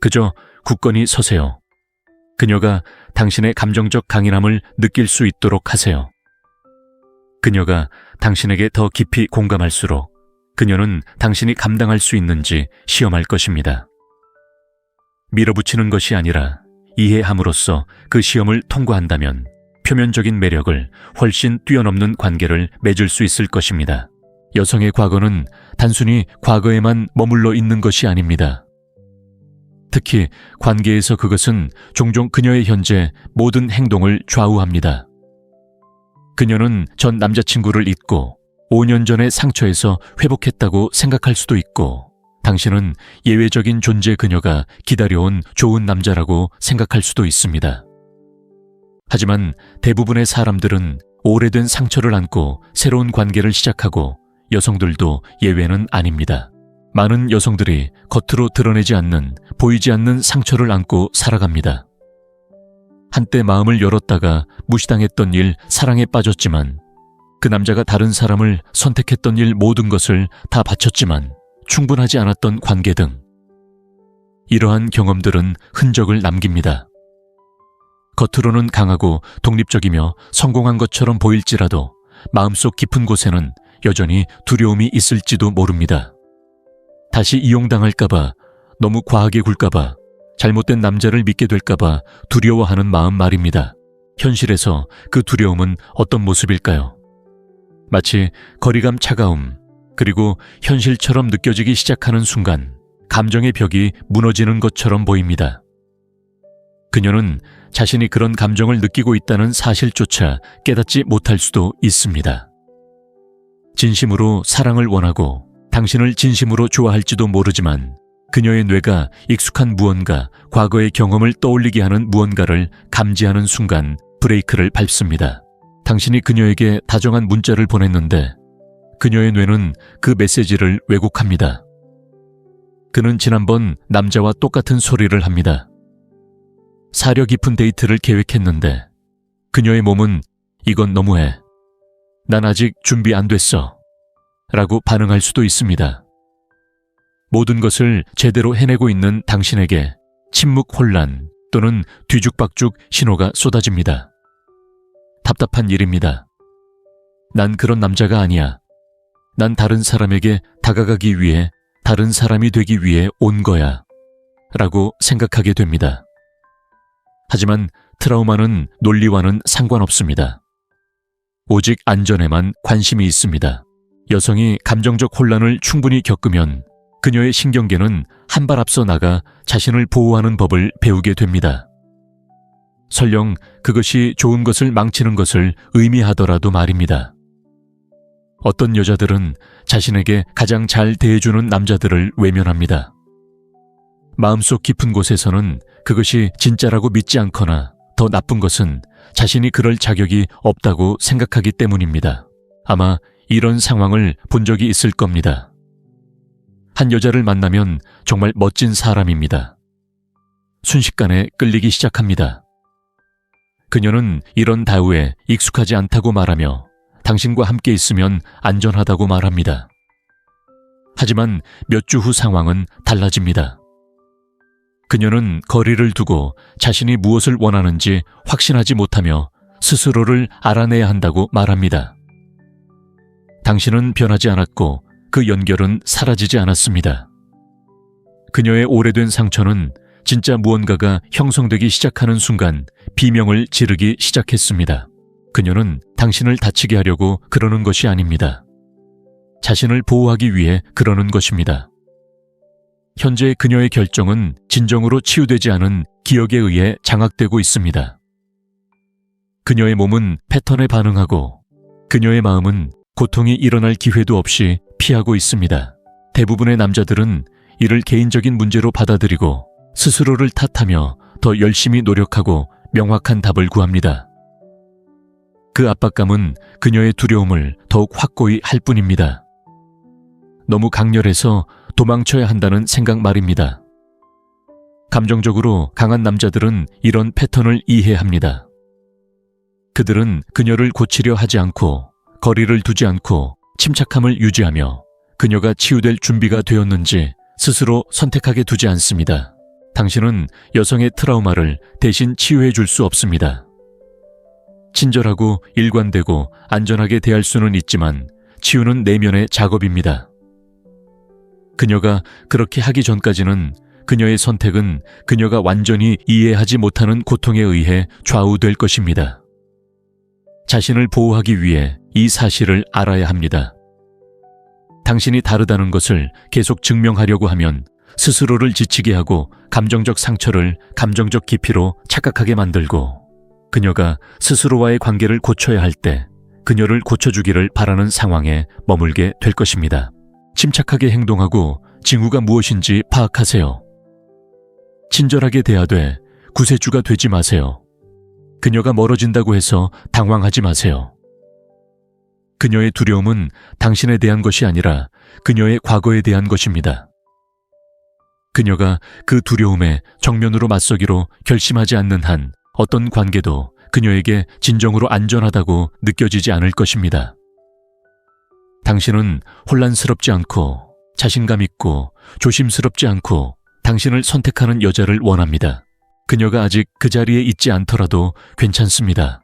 그저 굳건히 서세요. 그녀가 당신의 감정적 강인함을 느낄 수 있도록 하세요. 그녀가 당신에게 더 깊이 공감할수록 그녀는 당신이 감당할 수 있는지 시험할 것입니다. 밀어붙이는 것이 아니라 이해함으로써 그 시험을 통과한다면 표면적인 매력을 훨씬 뛰어넘는 관계를 맺을 수 있을 것입니다. 여성의 과거는 단순히 과거에만 머물러 있는 것이 아닙니다. 특히 관계에서 그것은 종종 그녀의 현재 모든 행동을 좌우합니다. 그녀는 전 남자친구를 잊고 5년 전의 상처에서 회복했다고 생각할 수도 있고 당신은 예외적인 존재 그녀가 기다려온 좋은 남자라고 생각할 수도 있습니다. 하지만 대부분의 사람들은 오래된 상처를 안고 새로운 관계를 시작하고 여성들도 예외는 아닙니다. 많은 여성들이 겉으로 드러내지 않는, 보이지 않는 상처를 안고 살아갑니다. 한때 마음을 열었다가 무시당했던 일, 사랑에 빠졌지만 그 남자가 다른 사람을 선택했던 일 모든 것을 다 바쳤지만 충분하지 않았던 관계 등 이러한 경험들은 흔적을 남깁니다. 겉으로는 강하고 독립적이며 성공한 것처럼 보일지라도 마음속 깊은 곳에는 여전히 두려움이 있을지도 모릅니다. 다시 이용당할까봐, 너무 과하게 굴까봐, 잘못된 남자를 믿게 될까봐 두려워하는 마음 말입니다. 현실에서 그 두려움은 어떤 모습일까요? 마치 거리감 차가움, 그리고 현실처럼 느껴지기 시작하는 순간 감정의 벽이 무너지는 것처럼 보입니다. 그녀는 자신이 그런 감정을 느끼고 있다는 사실조차 깨닫지 못할 수도 있습니다. 진심으로 사랑을 원하고 당신을 진심으로 좋아할지도 모르지만 그녀의 뇌가 익숙한 무언가, 과거의 경험을 떠올리게 하는 무언가를 감지하는 순간 브레이크를 밟습니다. 당신이 그녀에게 다정한 문자를 보냈는데 그녀의 뇌는 그 메시지를 왜곡합니다. 그는 지난번 남자와 똑같은 소리를 합니다. 사려 깊은 데이트를 계획했는데 그녀의 몸은 이건 너무해. 난 아직 준비 안 됐어. 라고 반응할 수도 있습니다. 모든 것을 제대로 해내고 있는 당신에게 침묵 혼란 또는 뒤죽박죽 신호가 쏟아집니다. 답답한 일입니다. 난 그런 남자가 아니야. 난 다른 사람에게 다가가기 위해, 다른 사람이 되기 위해 온 거야. 라고 생각하게 됩니다. 하지만 트라우마는 논리와는 상관없습니다. 오직 안전에만 관심이 있습니다. 여성이 감정적 혼란을 충분히 겪으면 그녀의 신경계는 한 발 앞서 나가 자신을 보호하는 법을 배우게 됩니다. 설령 그것이 좋은 것을 망치는 것을 의미하더라도 말입니다. 어떤 여자들은 자신에게 가장 잘 대해주는 남자들을 외면합니다. 마음속 깊은 곳에서는 그것이 진짜라고 믿지 않거나 더 나쁜 것은 자신이 그럴 자격이 없다고 생각하기 때문입니다. 아마 이런 상황을 본 적이 있을 겁니다. 한 여자를 만나면 정말 멋진 사람입니다. 순식간에 끌리기 시작합니다. 그녀는 이런 다우에 익숙하지 않다고 말하며 당신과 함께 있으면 안전하다고 말합니다. 하지만 몇 주 후 상황은 달라집니다. 그녀는 거리를 두고 자신이 무엇을 원하는지 확신하지 못하며 스스로를 알아내야 한다고 말합니다. 당신은 변하지 않았고 그 연결은 사라지지 않았습니다. 그녀의 오래된 상처는 진짜 무언가가 형성되기 시작하는 순간 비명을 지르기 시작했습니다. 그녀는 당신을 다치게 하려고 그러는 것이 아닙니다. 자신을 보호하기 위해 그러는 것입니다. 현재 그녀의 결정은 진정으로 치유되지 않은 기억에 의해 장악되고 있습니다. 그녀의 몸은 패턴에 반응하고 그녀의 마음은 고통이 일어날 기회도 없이 피하고 있습니다. 대부분의 남자들은 이를 개인적인 문제로 받아들이고 스스로를 탓하며 더 열심히 노력하고 명확한 답을 구합니다. 그 압박감은 그녀의 두려움을 더욱 확고히 할 뿐입니다. 너무 강렬해서 도망쳐야 한다는 생각 말입니다. 감정적으로 강한 남자들은 이런 패턴을 이해합니다. 그들은 그녀를 고치려 하지 않고 거리를 두지 않고 침착함을 유지하며 그녀가 치유될 준비가 되었는지 스스로 선택하게 두지 않습니다. 당신은 여성의 트라우마를 대신 치유해 줄 수 없습니다. 친절하고 일관되고 안전하게 대할 수는 있지만 치유는 내면의 작업입니다. 그녀가 그렇게 하기 전까지는 그녀의 선택은 그녀가 완전히 이해하지 못하는 고통에 의해 좌우될 것입니다. 자신을 보호하기 위해 이 사실을 알아야 합니다. 당신이 다르다는 것을 계속 증명하려고 하면 스스로를 지치게 하고 감정적 상처를 감정적 깊이로 착각하게 만들고 그녀가 스스로와의 관계를 고쳐야 할 때 그녀를 고쳐주기를 바라는 상황에 머물게 될 것입니다. 침착하게 행동하고 징후가 무엇인지 파악하세요. 친절하게 대하되 구세주가 되지 마세요. 그녀가 멀어진다고 해서 당황하지 마세요. 그녀의 두려움은 당신에 대한 것이 아니라 그녀의 과거에 대한 것입니다. 그녀가 그 두려움에 정면으로 맞서기로 결심하지 않는 한 어떤 관계도 그녀에게 진정으로 안전하다고 느껴지지 않을 것입니다. 당신은 혼란스럽지 않고 자신감 있고 조심스럽지 않고 당신을 선택하는 여자를 원합니다. 그녀가 아직 그 자리에 있지 않더라도 괜찮습니다.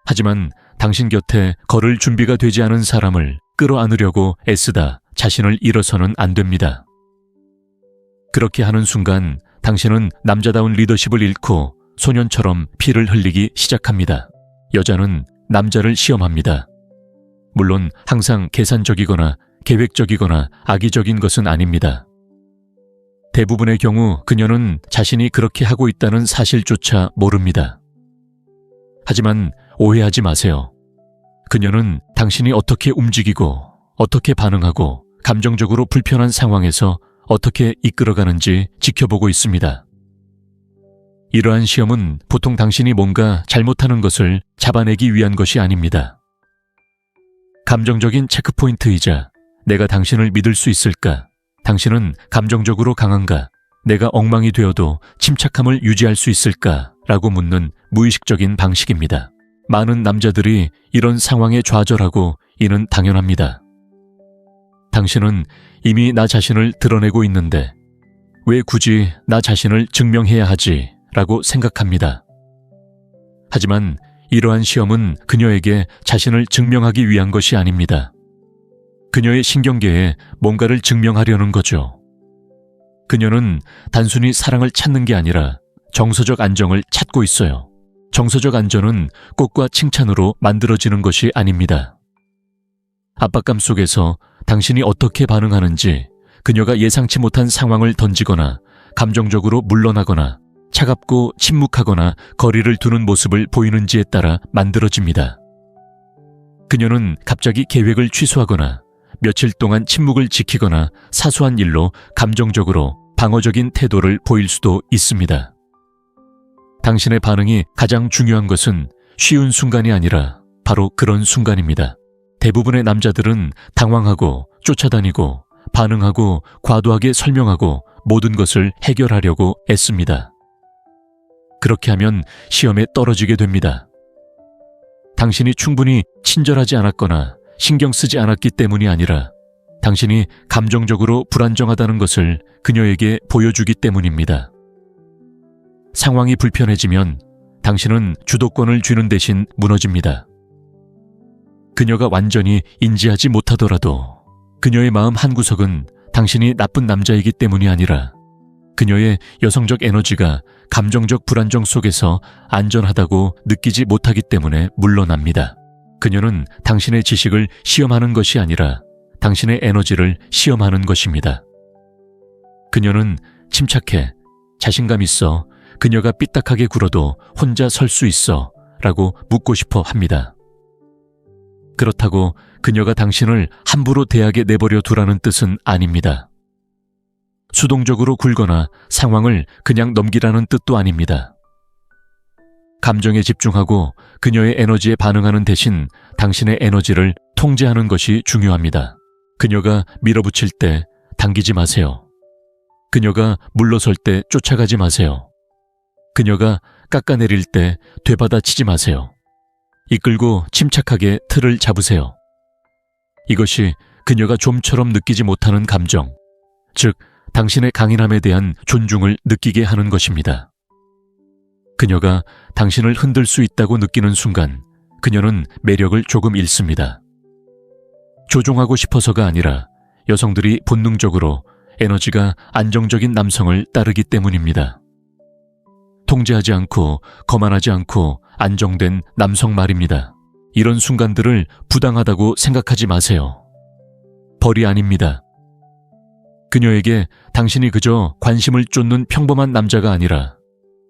하지만 당신 곁에 걸을 준비가 되지 않은 사람을 끌어안으려고 애쓰다 자신을 잃어서는 안 됩니다. 그렇게 하는 순간 당신은 남자다운 리더십을 잃고 소년처럼 피를 흘리기 시작합니다. 여자는 남자를 시험합니다. 물론 항상 계산적이거나 계획적이거나 악의적인 것은 아닙니다. 대부분의 경우 그녀는 자신이 그렇게 하고 있다는 사실조차 모릅니다. 하지만 오해하지 마세요. 그녀는 당신이 어떻게 움직이고 어떻게 반응하고 감정적으로 불편한 상황에서 어떻게 이끌어가는지 지켜보고 있습니다. 이러한 시험은 보통 당신이 뭔가 잘못하는 것을 잡아내기 위한 것이 아닙니다. 감정적인 체크포인트이자 내가 당신을 믿을 수 있을까? 당신은 감정적으로 강한가? 내가 엉망이 되어도 침착함을 유지할 수 있을까? 라고 묻는 무의식적인 방식입니다. 많은 남자들이 이런 상황에 좌절하고 이는 당연합니다. 당신은 이미 나 자신을 드러내고 있는데 왜 굳이 나 자신을 증명해야 하지? 라고 생각합니다. 하지만 이러한 시험은 그녀에게 자신을 증명하기 위한 것이 아닙니다. 그녀의 신경계에 뭔가를 증명하려는 거죠. 그녀는 단순히 사랑을 찾는 게 아니라 정서적 안정을 찾고 있어요. 정서적 안전은 꽃과 칭찬으로 만들어지는 것이 아닙니다. 압박감 속에서 당신이 어떻게 반응하는지, 그녀가 예상치 못한 상황을 던지거나 감정적으로 물러나거나 차갑고 침묵하거나 거리를 두는 모습을 보이는지에 따라 만들어집니다. 그녀는 갑자기 계획을 취소하거나 며칠 동안 침묵을 지키거나 사소한 일로 감정적으로 방어적인 태도를 보일 수도 있습니다. 당신의 반응이 가장 중요한 것은 쉬운 순간이 아니라 바로 그런 순간입니다. 대부분의 남자들은 당황하고 쫓아다니고 반응하고 과도하게 설명하고 모든 것을 해결하려고 애씁니다. 그렇게 하면 시험에 떨어지게 됩니다. 당신이 충분히 친절하지 않았거나 신경 쓰지 않았기 때문이 아니라 당신이 감정적으로 불안정하다는 것을 그녀에게 보여주기 때문입니다. 상황이 불편해지면 당신은 주도권을 쥐는 대신 무너집니다. 그녀가 완전히 인지하지 못하더라도 그녀의 마음 한구석은 당신이 나쁜 남자이기 때문이 아니라 그녀의 여성적 에너지가 감정적 불안정 속에서 안전하다고 느끼지 못하기 때문에 물러납니다. 그녀는 당신의 지식을 시험하는 것이 아니라 당신의 에너지를 시험하는 것입니다. 그녀는 침착해, 자신감 있어, 그녀가 삐딱하게 굴어도 혼자 설 수 있어 라고 묻고 싶어 합니다. 그렇다고 그녀가 당신을 함부로 대하게 내버려 두라는 뜻은 아닙니다. 수동적으로 굴거나 상황을 그냥 넘기라는 뜻도 아닙니다. 감정에 집중하고 그녀의 에너지에 반응하는 대신 당신의 에너지를 통제하는 것이 중요합니다. 그녀가 밀어붙일 때 당기지 마세요. 그녀가 물러설 때 쫓아가지 마세요. 그녀가 깎아내릴 때 되받아치지 마세요. 이끌고 침착하게 틀을 잡으세요. 이것이 그녀가 좀처럼 느끼지 못하는 감정, 즉 당신의 강인함에 대한 존중을 느끼게 하는 것입니다. 그녀가 당신을 흔들 수 있다고 느끼는 순간 그녀는 매력을 조금 잃습니다. 조종하고 싶어서가 아니라 여성들이 본능적으로 에너지가 안정적인 남성을 따르기 때문입니다. 통제하지 않고 거만하지 않고 안정된 남성 말입니다. 이런 순간들을 부당하다고 생각하지 마세요. 벌이 아닙니다. 그녀에게 당신이 그저 관심을 쫓는 평범한 남자가 아니라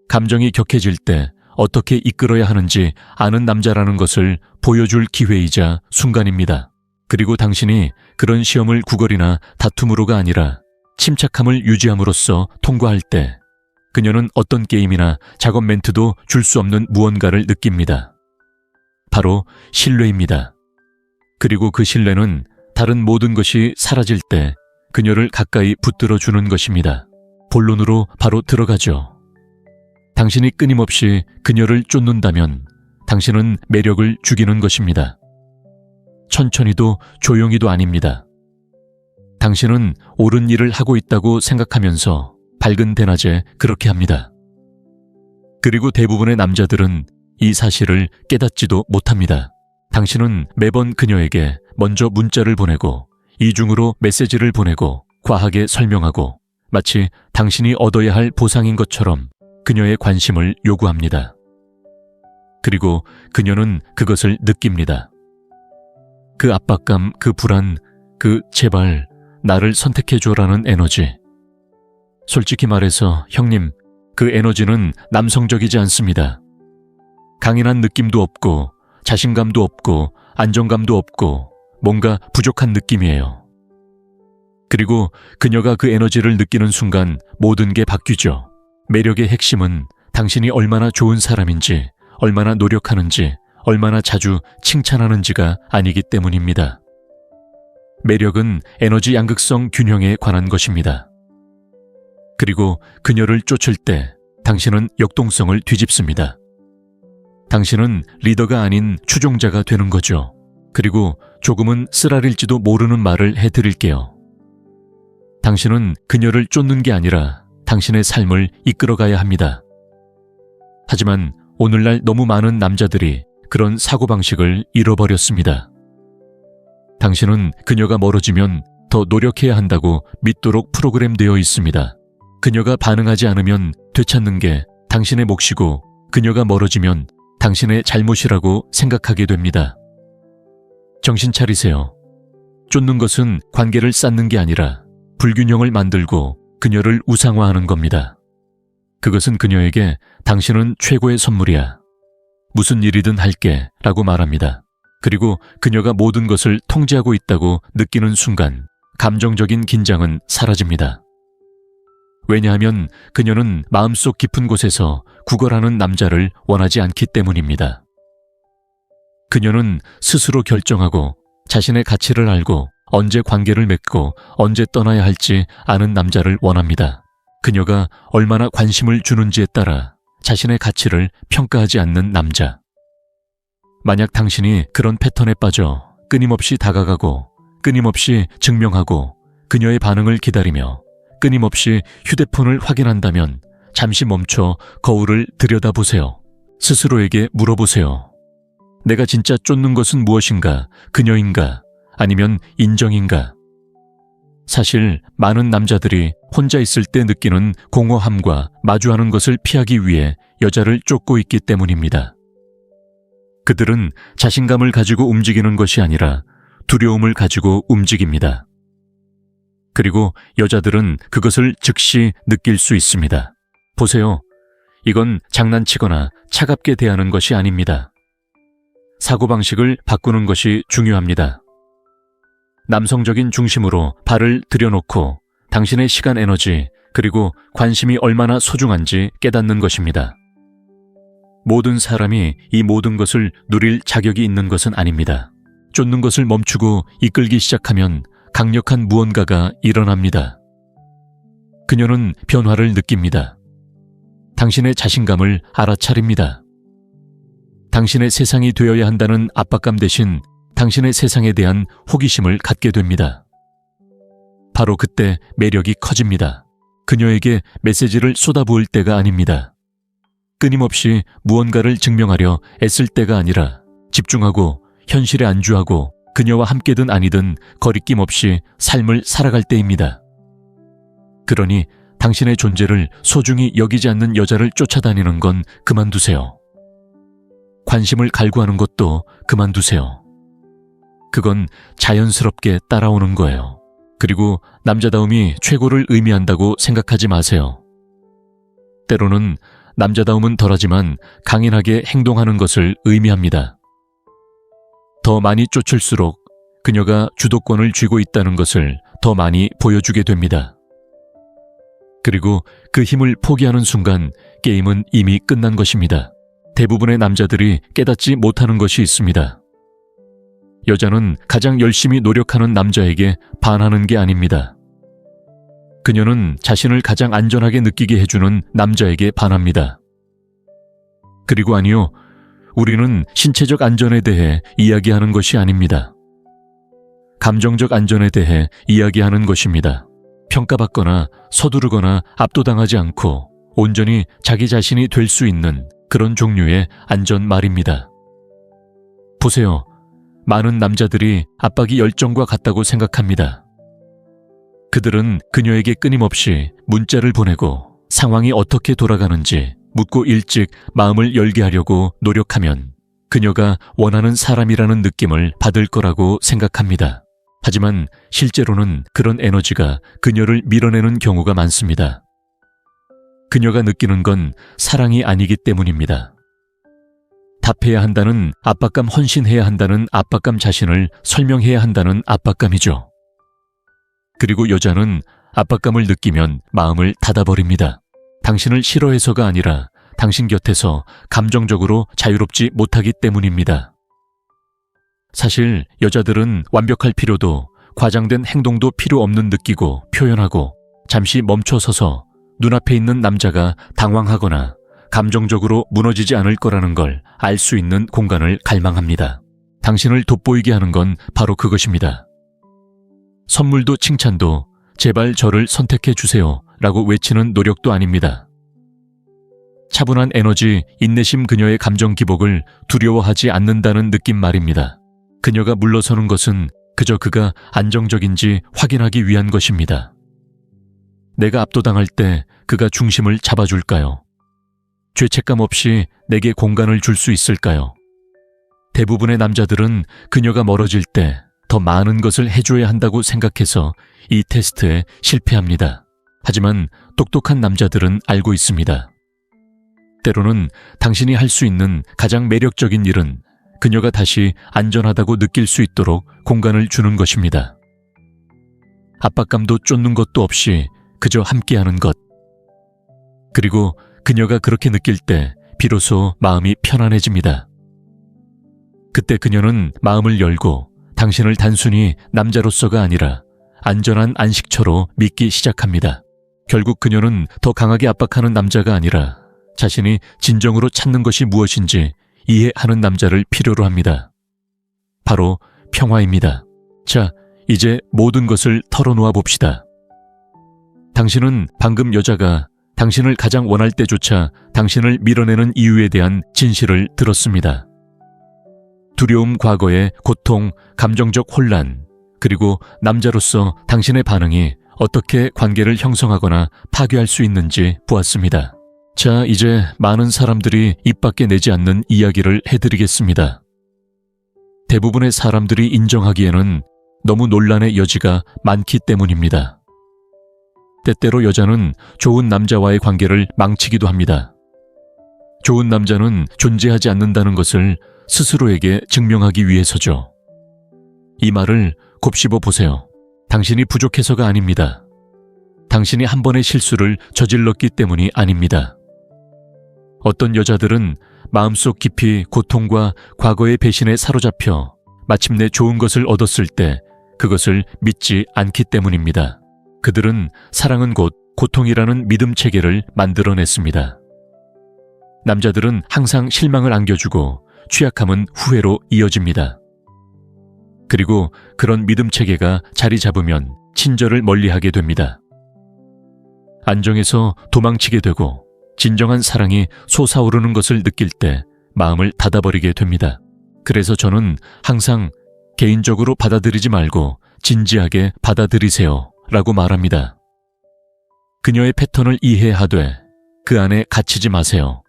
감정이 격해질 때 어떻게 이끌어야 하는지 아는 남자라는 것을 보여줄 기회이자 순간입니다. 그리고 당신이 그런 시험을 구걸이나 다툼으로가 아니라 침착함을 유지함으로써 통과할 때 그녀는 어떤 게임이나 작업 멘트도 줄 수 없는 무언가를 느낍니다. 바로 신뢰입니다. 그리고 그 신뢰는 다른 모든 것이 사라질 때 그녀를 가까이 붙들어 주는 것입니다. 본론으로 바로 들어가죠. 당신이 끊임없이 그녀를 쫓는다면 당신은 매력을 죽이는 것입니다. 천천히도 조용히도 아닙니다. 당신은 옳은 일을 하고 있다고 생각하면서 밝은 대낮에 그렇게 합니다. 그리고 대부분의 남자들은 이 사실을 깨닫지도 못합니다. 당신은 매번 그녀에게 먼저 문자를 보내고 이중으로 메시지를 보내고 과하게 설명하고 마치 당신이 얻어야 할 보상인 것처럼 그녀의 관심을 요구합니다. 그리고 그녀는 그것을 느낍니다. 그 압박감, 그 불안, 그 제발 나를 선택해줘라는 에너지. 솔직히 말해서 형님, 그 에너지는 남성적이지 않습니다. 강인한 느낌도 없고 자신감도 없고 안정감도 없고 뭔가 부족한 느낌이에요. 그리고 그녀가 그 에너지를 느끼는 순간 모든 게 바뀌죠. 매력의 핵심은 당신이 얼마나 좋은 사람인지, 얼마나 노력하는지, 얼마나 자주 칭찬하는지가 아니기 때문입니다. 매력은 에너지 양극성 균형에 관한 것입니다. 그리고 그녀를 쫓을 때 당신은 역동성을 뒤집습니다. 당신은 리더가 아닌 추종자가 되는 거죠. 그리고 조금은 쓰라릴지도 모르는 말을 해드릴게요. 당신은 그녀를 쫓는 게 아니라 당신의 삶을 이끌어가야 합니다. 하지만 오늘날 너무 많은 남자들이 그런 사고방식을 잃어버렸습니다. 당신은 그녀가 멀어지면 더 노력해야 한다고 믿도록 프로그램되어 있습니다. 그녀가 반응하지 않으면 되찾는 게 당신의 몫이고 그녀가 멀어지면 당신의 잘못이라고 생각하게 됩니다. 정신 차리세요. 쫓는 것은 관계를 쌓는 게 아니라 불균형을 만들고 그녀를 우상화하는 겁니다. 그것은 그녀에게 당신은 최고의 선물이야. 무슨 일이든 할게 라고 말합니다. 그리고 그녀가 모든 것을 통제하고 있다고 느끼는 순간 감정적인 긴장은 사라집니다. 왜냐하면 그녀는 마음속 깊은 곳에서 구걸하는 남자를 원하지 않기 때문입니다. 그녀는 스스로 결정하고 자신의 가치를 알고 언제 관계를 맺고 언제 떠나야 할지 아는 남자를 원합니다. 그녀가 얼마나 관심을 주는지에 따라 자신의 가치를 평가하지 않는 남자. 만약 당신이 그런 패턴에 빠져 끊임없이 다가가고 끊임없이 증명하고 그녀의 반응을 기다리며 끊임없이 휴대폰을 확인한다면 잠시 멈춰 거울을 들여다보세요. 스스로에게 물어보세요. 내가 진짜 쫓는 것은 무엇인가? 그녀인가? 아니면 인정인가? 사실 많은 남자들이 혼자 있을 때 느끼는 공허함과 마주하는 것을 피하기 위해 여자를 쫓고 있기 때문입니다. 그들은 자신감을 가지고 움직이는 것이 아니라 두려움을 가지고 움직입니다. 그리고 여자들은 그것을 즉시 느낄 수 있습니다. 보세요. 이건 장난치거나 차갑게 대하는 것이 아닙니다. 사고방식을 바꾸는 것이 중요합니다. 남성적인 중심으로 발을 들여놓고 당신의 시간 에너지 그리고 관심이 얼마나 소중한지 깨닫는 것입니다. 모든 사람이 이 모든 것을 누릴 자격이 있는 것은 아닙니다. 쫓는 것을 멈추고 이끌기 시작하면 강력한 무언가가 일어납니다. 그녀는 변화를 느낍니다. 당신의 자신감을 알아차립니다. 당신의 세상이 되어야 한다는 압박감 대신 당신의 세상에 대한 호기심을 갖게 됩니다. 바로 그때 매력이 커집니다. 그녀에게 메시지를 쏟아부을 때가 아닙니다. 끊임없이 무언가를 증명하려 애쓸 때가 아니라 집중하고 현실에 안주하고 그녀와 함께든 아니든 거리낌 없이 삶을 살아갈 때입니다. 그러니 당신의 존재를 소중히 여기지 않는 여자를 쫓아다니는 건 그만두세요. 관심을 갈구하는 것도 그만두세요. 그건 자연스럽게 따라오는 거예요. 그리고 남자다움이 최고를 의미한다고 생각하지 마세요. 때로는 남자다움은 덜하지만 강인하게 행동하는 것을 의미합니다. 더 많이 쫓을수록 그녀가 주도권을 쥐고 있다는 것을 더 많이 보여주게 됩니다. 그리고 그 힘을 포기하는 순간 게임은 이미 끝난 것입니다. 대부분의 남자들이 깨닫지 못하는 것이 있습니다. 여자는 가장 열심히 노력하는 남자에게 반하는 게 아닙니다. 그녀는 자신을 가장 안전하게 느끼게 해주는 남자에게 반합니다. 그리고 아니요, 우리는 신체적 안전에 대해 이야기하는 것이 아닙니다. 감정적 안전에 대해 이야기하는 것입니다. 평가받거나 서두르거나 압도당하지 않고 온전히 자기 자신이 될 수 있는 그런 종류의 안전 말입니다. 보세요. 많은 남자들이 압박이 열정과 같다고 생각합니다. 그들은 그녀에게 끊임없이 문자를 보내고 상황이 어떻게 돌아가는지 묻고 일찍 마음을 열게 하려고 노력하면 그녀가 원하는 사람이라는 느낌을 받을 거라고 생각합니다. 하지만 실제로는 그런 에너지가 그녀를 밀어내는 경우가 많습니다. 그녀가 느끼는 건 사랑이 아니기 때문입니다. 답해야 한다는 압박감, 헌신해야 한다는 압박감, 자신을 설명해야 한다는 압박감이죠. 그리고 여자는 압박감을 느끼면 마음을 닫아버립니다. 당신을 싫어해서가 아니라 당신 곁에서 감정적으로 자유롭지 못하기 때문입니다. 사실 여자들은 완벽할 필요도 과장된 행동도 필요 없는 느끼고 표현하고 잠시 멈춰서서 눈앞에 있는 남자가 당황하거나 감정적으로 무너지지 않을 거라는 걸 알 수 있는 공간을 갈망합니다. 당신을 돋보이게 하는 건 바로 그것입니다. 선물도 칭찬도 제발 저를 선택해 주세요 라고 외치는 노력도 아닙니다. 차분한 에너지, 인내심, 그녀의 감정 기복을 두려워하지 않는다는 느낌 말입니다. 그녀가 물러서는 것은 그저 그가 안정적인지 확인하기 위한 것입니다. 내가 압도당할 때 그가 중심을 잡아줄까요? 죄책감 없이 내게 공간을 줄 수 있을까요? 대부분의 남자들은 그녀가 멀어질 때 더 많은 것을 해줘야 한다고 생각해서 이 테스트에 실패합니다. 하지만 똑똑한 남자들은 알고 있습니다. 때로는 당신이 할 수 있는 가장 매력적인 일은 그녀가 다시 안전하다고 느낄 수 있도록 공간을 주는 것입니다. 압박감도 쫓는 것도 없이 그저 함께하는 것. 그리고 그녀가 그렇게 느낄 때 비로소 마음이 편안해집니다. 그때 그녀는 마음을 열고 당신을 단순히 남자로서가 아니라 안전한 안식처로 믿기 시작합니다. 결국 그녀는 더 강하게 압박하는 남자가 아니라 자신이 진정으로 찾는 것이 무엇인지 이해하는 남자를 필요로 합니다. 바로 평화입니다. 자, 이제 모든 것을 털어놓아 봅시다. 당신은 방금 여자가 당신을 가장 원할 때조차 당신을 밀어내는 이유에 대한 진실을 들었습니다. 두려움, 과거의 고통, 감정적 혼란, 그리고 남자로서 당신의 반응이 어떻게 관계를 형성하거나 파괴할 수 있는지 보았습니다. 자, 이제 많은 사람들이 입 밖에 내지 않는 이야기를 해드리겠습니다. 대부분의 사람들이 인정하기에는 너무 논란의 여지가 많기 때문입니다. 때때로 여자는 좋은 남자와의 관계를 망치기도 합니다. 좋은 남자는 존재하지 않는다는 것을 스스로에게 증명하기 위해서죠. 이 말을 곱씹어 보세요. 당신이 부족해서가 아닙니다. 당신이 한 번의 실수를 저질렀기 때문이 아닙니다. 어떤 여자들은 마음속 깊이 고통과 과거의 배신에 사로잡혀 마침내 좋은 것을 얻었을 때 그것을 믿지 않기 때문입니다. 그들은 사랑은 곧 고통이라는 믿음 체계를 만들어냈습니다. 남자들은 항상 실망을 안겨주고 취약함은 후회로 이어집니다. 그리고 그런 믿음 체계가 자리 잡으면 친절을 멀리하게 됩니다. 안정에서 도망치게 되고 진정한 사랑이 솟아오르는 것을 느낄 때 마음을 닫아버리게 됩니다. 그래서 저는 항상 개인적으로 받아들이지 말고 진지하게 받아들이세요 라고 말합니다. 그녀의 패턴을 이해하되 그 안에 갇히지 마세요.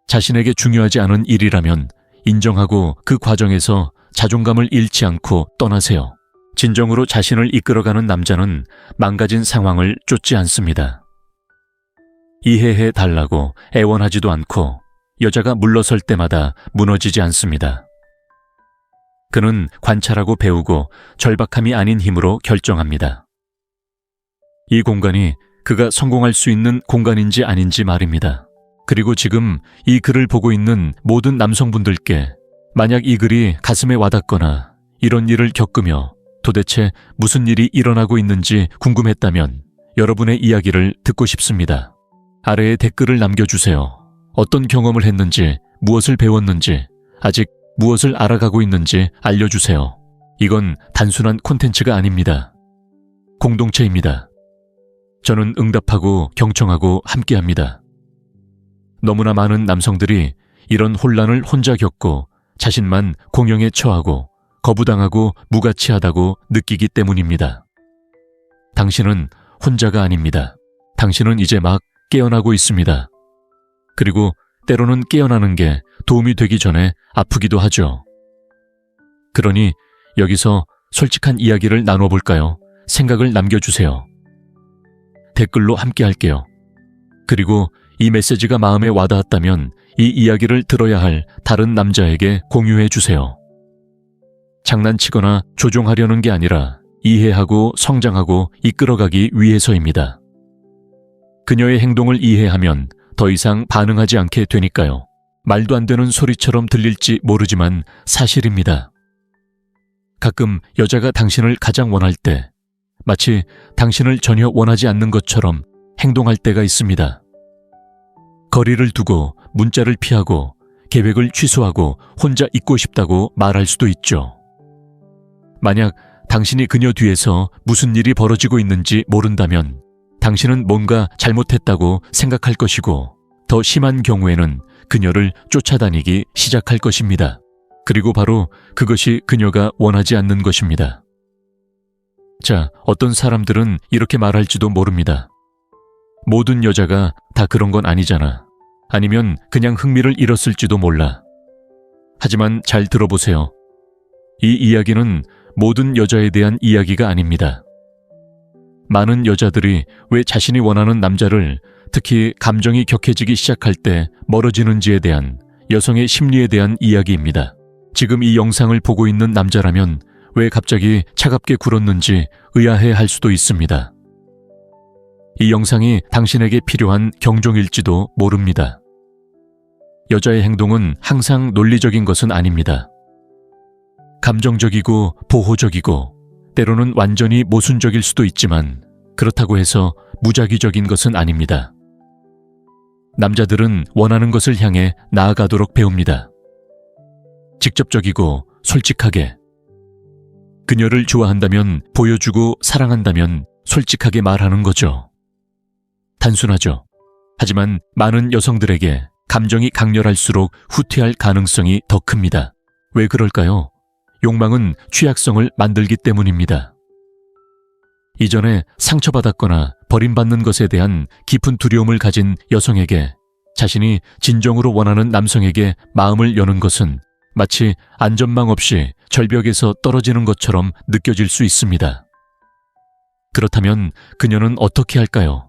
자신에게 중요하지 않은 일이라면 인정하고 그 과정에서 자존감을 잃지 않고 떠나세요. 진정으로 자신을 이끌어가는 남자는 망가진 상황을 쫓지 않습니다. 이해해 달라고 애원하지도 않고 여자가 물러설 때마다 무너지지 않습니다. 그는 관찰하고 배우고 절박함이 아닌 힘으로 결정합니다. 이 공간이 그가 성공할 수 있는 공간인지 아닌지 말입니다. 그리고 지금 이 글을 보고 있는 모든 남성분들께 만약 이 글이 가슴에 와닿거나 이런 일을 겪으며 도대체 무슨 일이 일어나고 있는지 궁금했다면 여러분의 이야기를 듣고 싶습니다. 아래에 댓글을 남겨주세요. 어떤 경험을 했는지, 무엇을 배웠는지, 아직 무엇을 알아가고 있는지 알려주세요. 이건 단순한 콘텐츠가 아닙니다. 공동체입니다. 저는 응답하고 경청하고 함께합니다. 너무나 많은 남성들이 이런 혼란을 혼자 겪고 자신만 공영에 처하고 거부당하고 무가치하다고 느끼기 때문입니다. 당신은 혼자가 아닙니다. 당신은 이제 막 깨어나고 있습니다. 그리고 때로는 깨어나는 게 도움이 되기 전에 아프기도 하죠. 그러니 여기서 솔직한 이야기를 나눠볼까요? 생각을 남겨주세요. 댓글로 함께 할게요. 그리고 이 메시지가 마음에 와닿았다면 이 이야기를 들어야 할 다른 남자에게 공유해 주세요. 장난치거나 조종하려는 게 아니라 이해하고 성장하고 이끌어가기 위해서입니다. 그녀의 행동을 이해하면 더 이상 반응하지 않게 되니까요. 말도 안 되는 소리처럼 들릴지 모르지만 사실입니다. 가끔 여자가 당신을 가장 원할 때 마치 당신을 전혀 원하지 않는 것처럼 행동할 때가 있습니다. 거리를 두고 문자를 피하고 계획을 취소하고 혼자 있고 싶다고 말할 수도 있죠. 만약 당신이 그녀 뒤에서 무슨 일이 벌어지고 있는지 모른다면 당신은 뭔가 잘못했다고 생각할 것이고 더 심한 경우에는 그녀를 쫓아다니기 시작할 것입니다. 그리고 바로 그것이 그녀가 원하지 않는 것입니다. 자, 어떤 사람들은 이렇게 말할지도 모릅니다. 모든 여자가 다 그런 건 아니잖아. 아니면 그냥 흥미를 잃었을지도 몰라. 하지만 잘 들어보세요. 이 이야기는 모든 여자에 대한 이야기가 아닙니다. 많은 여자들이 왜 자신이 원하는 남자를 특히 감정이 격해지기 시작할 때 멀어지는지에 대한 여성의 심리에 대한 이야기입니다. 지금 이 영상을 보고 있는 남자라면 왜 갑자기 차갑게 굴었는지 의아해할 수도 있습니다. 이 영상이 당신에게 필요한 경종일지도 모릅니다. 여자의 행동은 항상 논리적인 것은 아닙니다. 감정적이고 보호적이고 때로는 완전히 모순적일 수도 있지만 그렇다고 해서 무작위적인 것은 아닙니다. 남자들은 원하는 것을 향해 나아가도록 배웁니다. 직접적이고 솔직하게. 그녀를 좋아한다면 보여주고 사랑한다면 솔직하게 말하는 거죠. 단순하죠. 하지만 많은 여성들에게 감정이 강렬할수록 후퇴할 가능성이 더 큽니다. 왜 그럴까요? 욕망은 취약성을 만들기 때문입니다. 이전에 상처받았거나 버림받는 것에 대한 깊은 두려움을 가진 여성에게 자신이 진정으로 원하는 남성에게 마음을 여는 것은 마치 안전망 없이 절벽에서 떨어지는 것처럼 느껴질 수 있습니다. 그렇다면 그녀는 어떻게 할까요?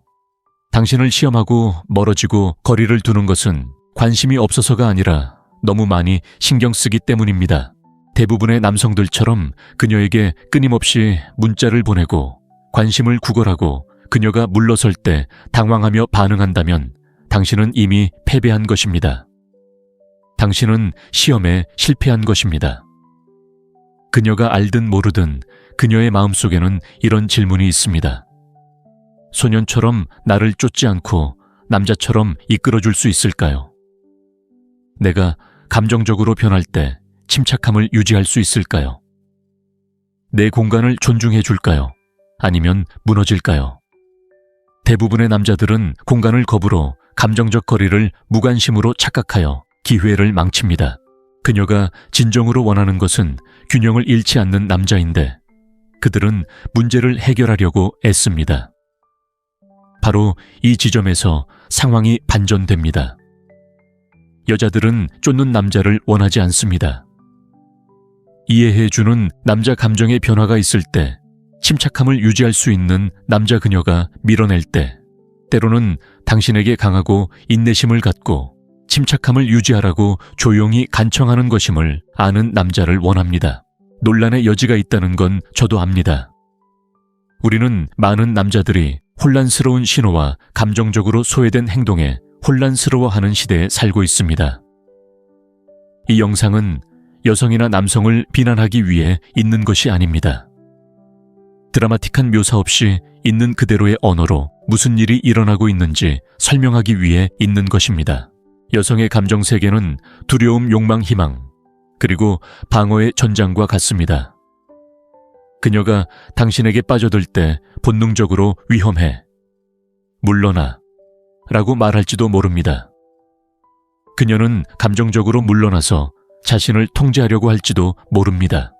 당신을 시험하고 멀어지고 거리를 두는 것은 관심이 없어서가 아니라 너무 많이 신경 쓰기 때문입니다. 대부분의 남성들처럼 그녀에게 끊임없이 문자를 보내고 관심을 구걸하고 그녀가 물러설 때 당황하며 반응한다면 당신은 이미 패배한 것입니다. 당신은 시험에 실패한 것입니다. 그녀가 알든 모르든 그녀의 마음속에는 이런 질문이 있습니다. 소년처럼 나를 쫓지 않고 남자처럼 이끌어줄 수 있을까요? 내가 감정적으로 변할 때 침착함을 유지할 수 있을까요? 내 공간을 존중해 줄까요? 아니면 무너질까요? 대부분의 남자들은 공간을 거부로 감정적 거리를 무관심으로 착각하여 기회를 망칩니다. 그녀가 진정으로 원하는 것은 균형을 잃지 않는 남자인데 그들은 문제를 해결하려고 애씁니다. 바로 이 지점에서 상황이 반전됩니다. 여자들은 쫓는 남자를 원하지 않습니다. 이해해주는 남자 감정의 변화가 있을 때, 침착함을 유지할 수 있는 남자 그녀가 밀어낼 때, 때로는 당신에게 강하고 인내심을 갖고 침착함을 유지하라고 조용히 간청하는 것임을 아는 남자를 원합니다. 논란의 여지가 있다는 건 저도 압니다. 우리는 많은 남자들이 혼란스러운 신호와 감정적으로 소외된 행동에 혼란스러워하는 시대에 살고 있습니다. 이 영상은 여성이나 남성을 비난하기 위해 있는 것이 아닙니다. 드라마틱한 묘사 없이 있는 그대로의 언어로 무슨 일이 일어나고 있는지 설명하기 위해 있는 것입니다. 여성의 감정 세계는 두려움, 욕망, 희망, 그리고 방어의 전장과 같습니다. 그녀가 당신에게 빠져들 때 본능적으로 위험해, 물러나 라고 말할지도 모릅니다. 그녀는 감정적으로 물러나서 자신을 통제하려고 할지도 모릅니다.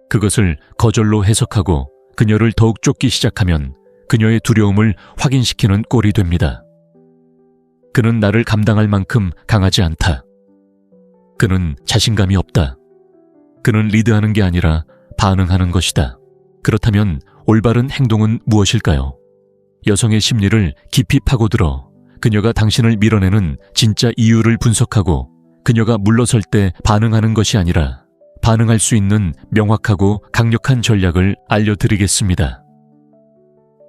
그것을 거절로 해석하고 그녀를 더욱 쫓기 시작하면 그녀의 두려움을 확인시키는 꼴이 됩니다. 그는 나를 감당할 만큼 강하지 않다. 그는 자신감이 없다. 그는 리드하는 게 아니라 반응하는 것이다. 그렇다면 올바른 행동은 무엇일까요? 여성의 심리를 깊이 파고들어 그녀가 당신을 밀어내는 진짜 이유를 분석하고 그녀가 물러설 때 반응하는 것이 아니라 반응할 수 있는 명확하고 강력한 전략을 알려드리겠습니다.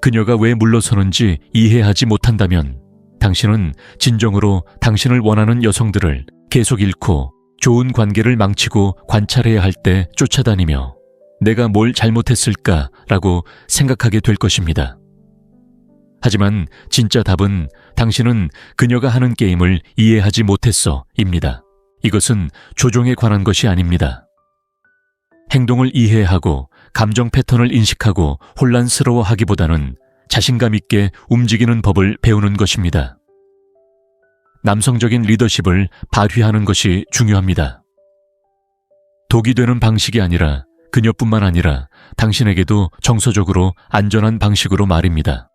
그녀가 왜 물러서는지 이해하지 못한다면 당신은 진정으로 당신을 원하는 여성들을 계속 잃고 좋은 관계를 망치고 관찰해야 할 때 쫓아다니며 내가 뭘 잘못했을까라고 생각하게 될 것입니다. 하지만 진짜 답은 당신은 그녀가 하는 게임을 이해하지 못했어입니다. 이것은 조종에 관한 것이 아닙니다. 행동을 이해하고 감정 패턴을 인식하고 혼란스러워하기보다는 자신감 있게 움직이는 법을 배우는 것입니다. 남성적인 리더십을 발휘하는 것이 중요합니다. 독이 되는 방식이 아니라 그녀뿐만 아니라 당신에게도 정서적으로 안전한 방식으로 말입니다.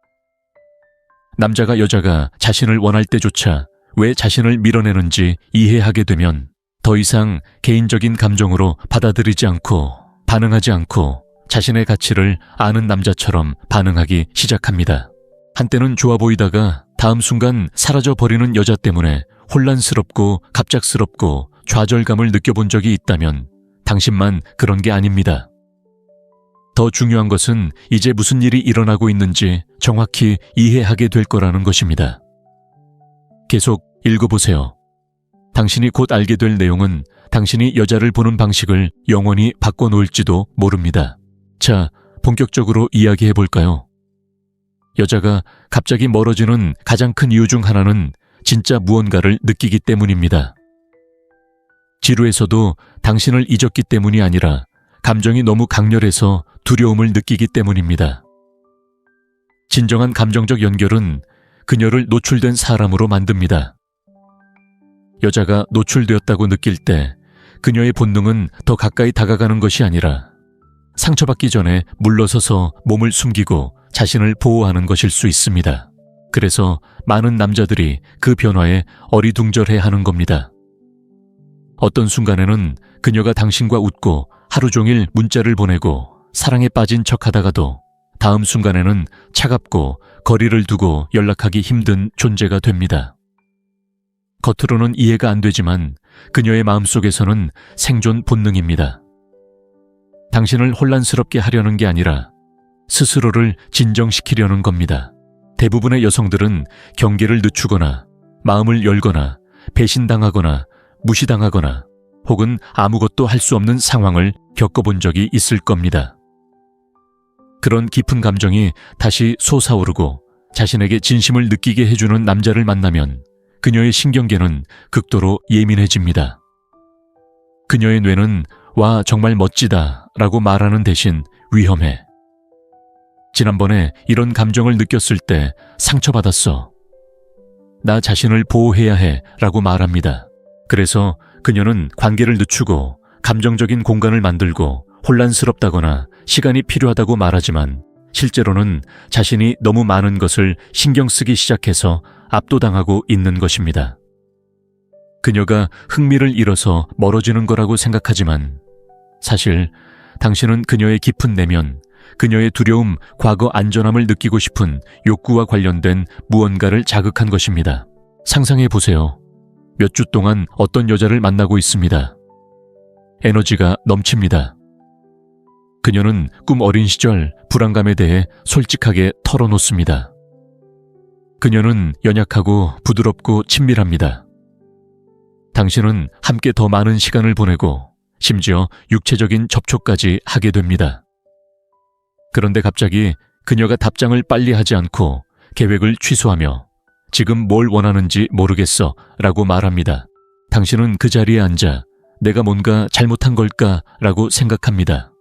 남자가 여자가 자신을 원할 때조차 왜 자신을 밀어내는지 이해하게 되면 더 이상 개인적인 감정으로 받아들이지 않고 반응하지 않고 자신의 가치를 아는 남자처럼 반응하기 시작합니다. 한때는 좋아 보이다가 다음 순간 사라져버리는 여자 때문에 혼란스럽고 갑작스럽고 좌절감을 느껴본 적이 있다면 당신만 그런 게 아닙니다. 더 중요한 것은 이제 무슨 일이 일어나고 있는지 정확히 이해하게 될 거라는 것입니다. 계속 읽어보세요. 당신이 곧 알게 될 내용은 당신이 여자를 보는 방식을 영원히 바꿔놓을지도 모릅니다. 자, 본격적으로 이야기해 볼까요? 여자가 갑자기 멀어지는 가장 큰 이유 중 하나는 진짜 무언가를 느끼기 때문입니다. 지루해서도 당신을 잊었기 때문이 아니라 감정이 너무 강렬해서 두려움을 느끼기 때문입니다. 진정한 감정적 연결은 그녀를 노출된 사람으로 만듭니다. 여자가 노출되었다고 느낄 때 그녀의 본능은 더 가까이 다가가는 것이 아니라 상처받기 전에 물러서서 몸을 숨기고 자신을 보호하는 것일 수 있습니다. 그래서 많은 남자들이 그 변화에 어리둥절해 하는 겁니다. 어떤 순간에는 그녀가 당신과 웃고 하루 종일 문자를 보내고 사랑에 빠진 척하다가도 다음 순간에는 차갑고 거리를 두고 연락하기 힘든 존재가 됩니다. 겉으로는 이해가 안 되지만 그녀의 마음속에서는 생존 본능입니다. 당신을 혼란스럽게 하려는 게 아니라 스스로를 진정시키려는 겁니다. 대부분의 여성들은 경계를 늦추거나 마음을 열거나 배신당하거나 무시당하거나 혹은 아무것도 할 수 없는 상황을 겪어본 적이 있을 겁니다. 그런 깊은 감정이 다시 솟아오르고 자신에게 진심을 느끼게 해주는 남자를 만나면 그녀의 신경계는 극도로 예민해집니다. 그녀의 뇌는 와 정말 멋지다 라고 말하는 대신 위험해. 지난번에 이런 감정을 느꼈을 때 상처받았어. 나 자신을 보호해야 해 라고 말합니다. 그래서 그녀는 관계를 늦추고 감정적인 공간을 만들고 혼란스럽다거나 시간이 필요하다고 말하지만 실제로는 자신이 너무 많은 것을 신경 쓰기 시작해서 압도당하고 있는 것입니다. 그녀가 흥미를 잃어서 멀어지는 거라고 생각하지만 사실 당신은 그녀의 깊은 내면, 그녀의 두려움, 과거 안전함을 느끼고 싶은 욕구와 관련된 무언가를 자극한 것입니다. 상상해 보세요. 몇 주 동안 어떤 여자를 만나고 있습니다. 에너지가 넘칩니다. 그녀는 꿈 어린 시절 불안감에 대해 솔직하게 털어놓습니다. 그녀는 연약하고 부드럽고 친밀합니다. 당신은 함께 더 많은 시간을 보내고 심지어 육체적인 접촉까지 하게 됩니다. 그런데 갑자기 그녀가 답장을 빨리 하지 않고 계획을 취소하며 지금 뭘 원하는지 모르겠어 라고 말합니다. 당신은 그 자리에 앉아 내가 뭔가 잘못한 걸까 라고 생각합니다.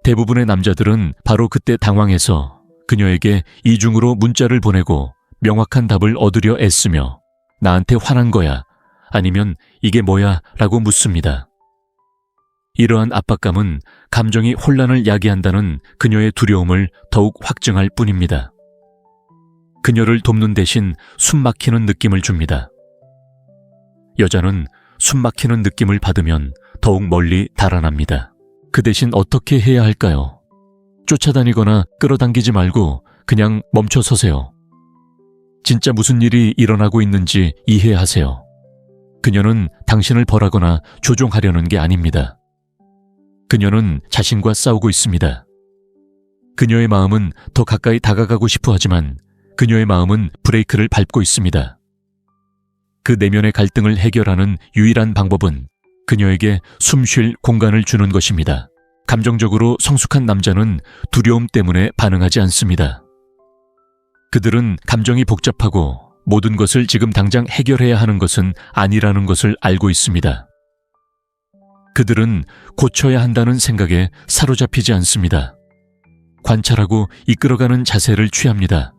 대부분의 남자들은 바로 그때 당황해서 그녀에게 이중으로 문자를 보내고 명확한 답을 얻으려 애쓰며 나한테 화난 거야 아니면 이게 뭐야 라고 묻습니다. 이러한 압박감은 감정이 혼란을 야기한다는 그녀의 두려움을 더욱 확증할 뿐입니다. 그녀를 돕는 대신 숨막히는 느낌을 줍니다. 여자는 숨막히는 느낌을 받으면 더욱 멀리 달아납니다. 그 대신 어떻게 해야 할까요? 쫓아다니거나 끌어당기지 말고 그냥 멈춰 서세요. 진짜 무슨 일이 일어나고 있는지 이해하세요. 그녀는 당신을 벌하거나 조종하려는 게 아닙니다. 그녀는 자신과 싸우고 있습니다. 그녀의 마음은 더 가까이 다가가고 싶어 하지만 그녀의 마음은 브레이크를 밟고 있습니다. 그 내면의 갈등을 해결하는 유일한 방법은 그녀에게 숨 쉴 공간을 주는 것입니다. 감정적으로 성숙한 남자는 두려움 때문에 반응하지 않습니다. 그들은 감정이 복잡하고 모든 것을 지금 당장 해결해야 하는 것은 아니라는 것을 알고 있습니다. 그들은 고쳐야 한다는 생각에 사로잡히지 않습니다. 관찰하고 이끌어가는 자세를 취합니다.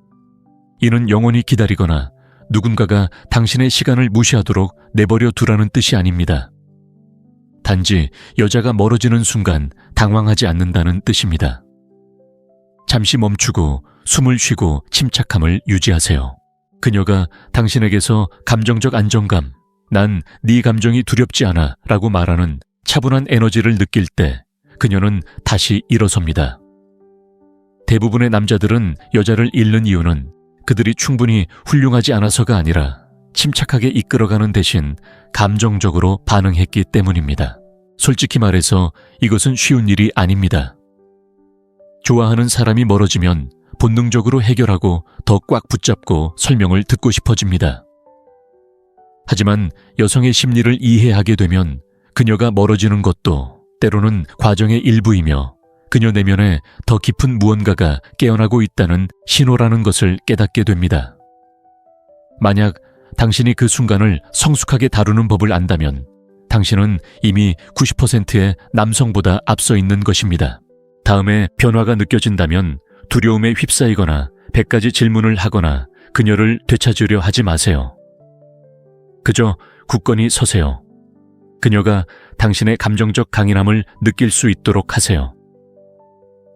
이는 영원히 기다리거나 누군가가 당신의 시간을 무시하도록 내버려 두라는 뜻이 아닙니다. 단지 여자가 멀어지는 순간 당황하지 않는다는 뜻입니다. 잠시 멈추고 숨을 쉬고 침착함을 유지하세요. 그녀가 당신에게서 감정적 안정감, 난 네 감정이 두렵지 않아 라고 말하는 차분한 에너지를 느낄 때 그녀는 다시 일어섭니다. 대부분의 남자들은 여자를 잃는 이유는 그들이 충분히 훌륭하지 않아서가 아니라 침착하게 이끌어가는 대신 감정적으로 반응했기 때문입니다. 솔직히 말해서 이것은 쉬운 일이 아닙니다. 좋아하는 사람이 멀어지면 본능적으로 해결하고 더 꽉 붙잡고 설명을 듣고 싶어집니다. 하지만 여성의 심리를 이해하게 되면 그녀가 멀어지는 것도 때로는 과정의 일부이며 그녀 내면에 더 깊은 무언가가 깨어나고 있다는 신호라는 것을 깨닫게 됩니다. 만약 당신이 그 순간을 성숙하게 다루는 법을 안다면 당신은 이미 90%의 남성보다 앞서 있는 것입니다. 다음에 변화가 느껴진다면 두려움에 휩싸이거나 100가지 질문을 하거나 그녀를 되찾으려 하지 마세요. 그저 굳건히 서세요. 그녀가 당신의 감정적 강인함을 느낄 수 있도록 하세요.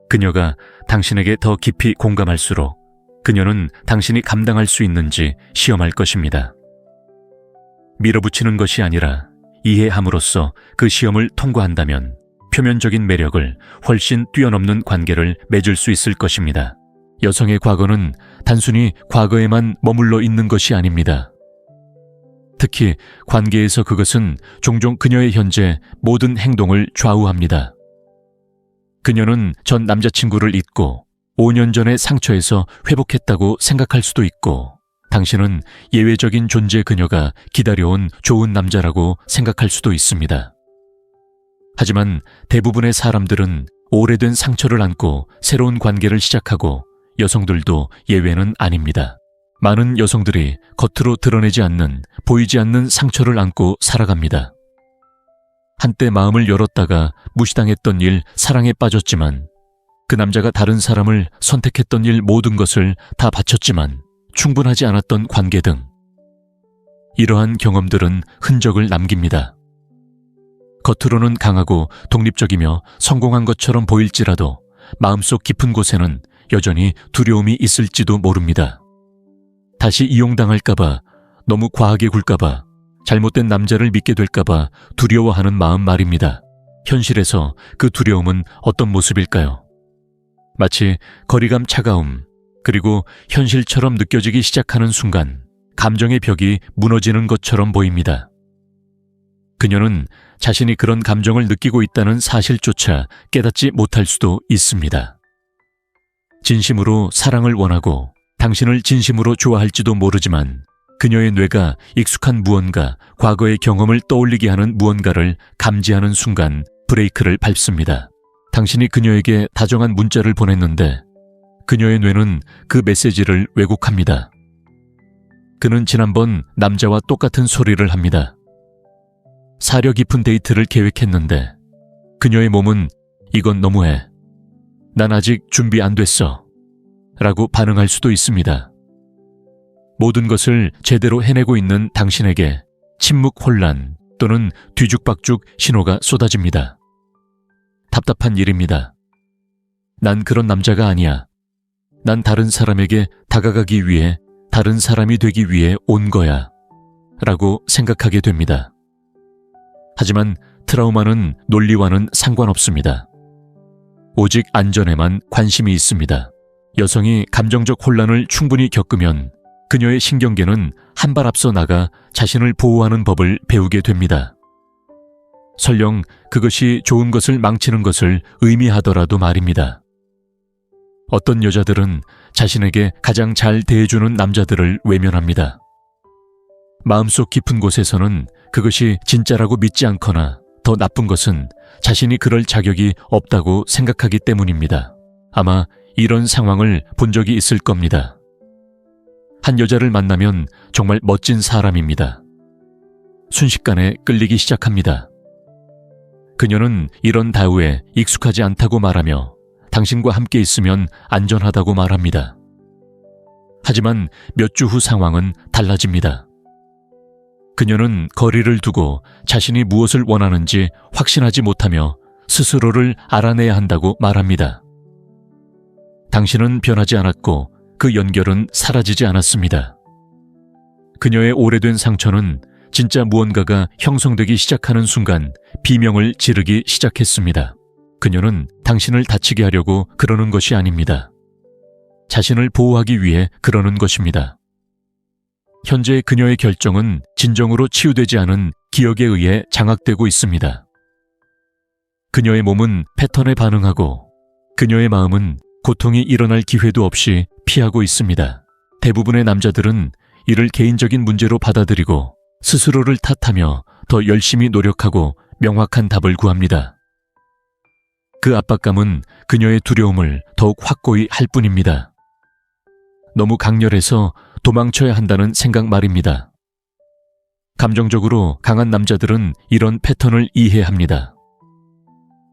그녀가 당신에게 더 깊이 공감할수록 그녀는 당신이 감당할 수 있는지 시험할 것입니다. 밀어붙이는 것이 아니라 이해함으로써 그 시험을 통과한다면 표면적인 매력을 훨씬 뛰어넘는 관계를 맺을 수 있을 것입니다. 여성의 과거는 단순히 과거에만 머물러 있는 것이 아닙니다. 특히 관계에서 그것은 종종 그녀의 현재 모든 행동을 좌우합니다. 그녀는 전 남자친구를 잊고 5년 전의 상처에서 회복했다고 생각할 수도 있고, 당신은 예외적인 존재 그녀가 기다려온 좋은 남자라고 생각할 수도 있습니다. 하지만 대부분의 사람들은 오래된 상처를 안고 새로운 관계를 시작하고, 여성들도 예외는 아닙니다. 많은 여성들이 겉으로 드러내지 않는, 보이지 않는 상처를 안고 살아갑니다. 한때 마음을 열었다가 무시당했던 일, 사랑에 빠졌지만, 그 남자가 다른 사람을 선택했던 일, 모든 것을 다 바쳤지만 충분하지 않았던 관계 등, 이러한 경험들은 흔적을 남깁니다. 겉으로는 강하고 독립적이며 성공한 것처럼 보일지라도 마음속 깊은 곳에는 여전히 두려움이 있을지도 모릅니다. 다시 이용당할까봐, 너무 과하게 굴까봐, 잘못된 남자를 믿게 될까봐 두려워하는 마음 말입니다. 현실에서 그 두려움은 어떤 모습일까요? 마치 거리감, 차가움, 그리고 현실처럼 느껴지기 시작하는 순간 감정의 벽이 무너지는 것처럼 보입니다. 그녀는 자신이 그런 감정을 느끼고 있다는 사실조차 깨닫지 못할 수도 있습니다. 진심으로 사랑을 원하고 당신을 진심으로 좋아할지도 모르지만, 그녀의 뇌가 익숙한 무언가, 과거의 경험을 떠올리게 하는 무언가를 감지하는 순간 브레이크를 밟습니다. 당신이 그녀에게 다정한 문자를 보냈는데 그녀의 뇌는 그 메시지를 왜곡합니다. 그는 지난번 남자와 똑같은 소리를 합니다. 사려 깊은 데이트를 계획했는데 그녀의 몸은 "이건 너무해. 난 아직 준비 안 됐어." 라고 반응할 수도 있습니다. 모든 것을 제대로 해내고 있는 당신에게 침묵, 혼란 또는 뒤죽박죽 신호가 쏟아집니다. 답답한 일입니다. "난 그런 남자가 아니야. 난 다른 사람에게 다가가기 위해, 다른 사람이 되기 위해 온 거야." 라고 생각하게 됩니다. 하지만 트라우마는 논리와는 상관없습니다. 오직 안전에만 관심이 있습니다. 여성이 감정적 혼란을 충분히 겪으면 그녀의 신경계는 한 발 앞서 나가 자신을 보호하는 법을 배우게 됩니다. 설령 그것이 좋은 것을 망치는 것을 의미하더라도 말입니다. 어떤 여자들은 자신에게 가장 잘 대해주는 남자들을 외면합니다. 마음속 깊은 곳에서는 그것이 진짜라고 믿지 않거나, 더 나쁜 것은 자신이 그럴 자격이 없다고 생각하기 때문입니다. 아마 이런 상황을 본 적이 있을 겁니다. 한 여자를 만나면 정말 멋진 사람입니다. 순식간에 끌리기 시작합니다. 그녀는 이런 다우에 익숙하지 않다고 말하며 당신과 함께 있으면 안전하다고 말합니다. 하지만 몇 주 후 상황은 달라집니다. 그녀는 거리를 두고 자신이 무엇을 원하는지 확신하지 못하며 스스로를 알아내야 한다고 말합니다. 당신은 변하지 않았고 그 연결은 사라지지 않았습니다. 그녀의 오래된 상처는 진짜 무언가가 형성되기 시작하는 순간 비명을 지르기 시작했습니다. 그녀는 당신을 다치게 하려고 그러는 것이 아닙니다. 자신을 보호하기 위해 그러는 것입니다. 현재 그녀의 결정은 진정으로 치유되지 않은 기억에 의해 장악되고 있습니다. 그녀의 몸은 패턴에 반응하고 그녀의 마음은 고통이 일어날 기회도 없이 피하고 있습니다. 대부분의 남자들은 이를 개인적인 문제로 받아들이고 스스로를 탓하며 더 열심히 노력하고 명확한 답을 구합니다. 그 압박감은 그녀의 두려움을 더욱 확고히 할 뿐입니다. 너무 강렬해서 도망쳐야 한다는 생각 말입니다. 감정적으로 강한 남자들은 이런 패턴을 이해합니다.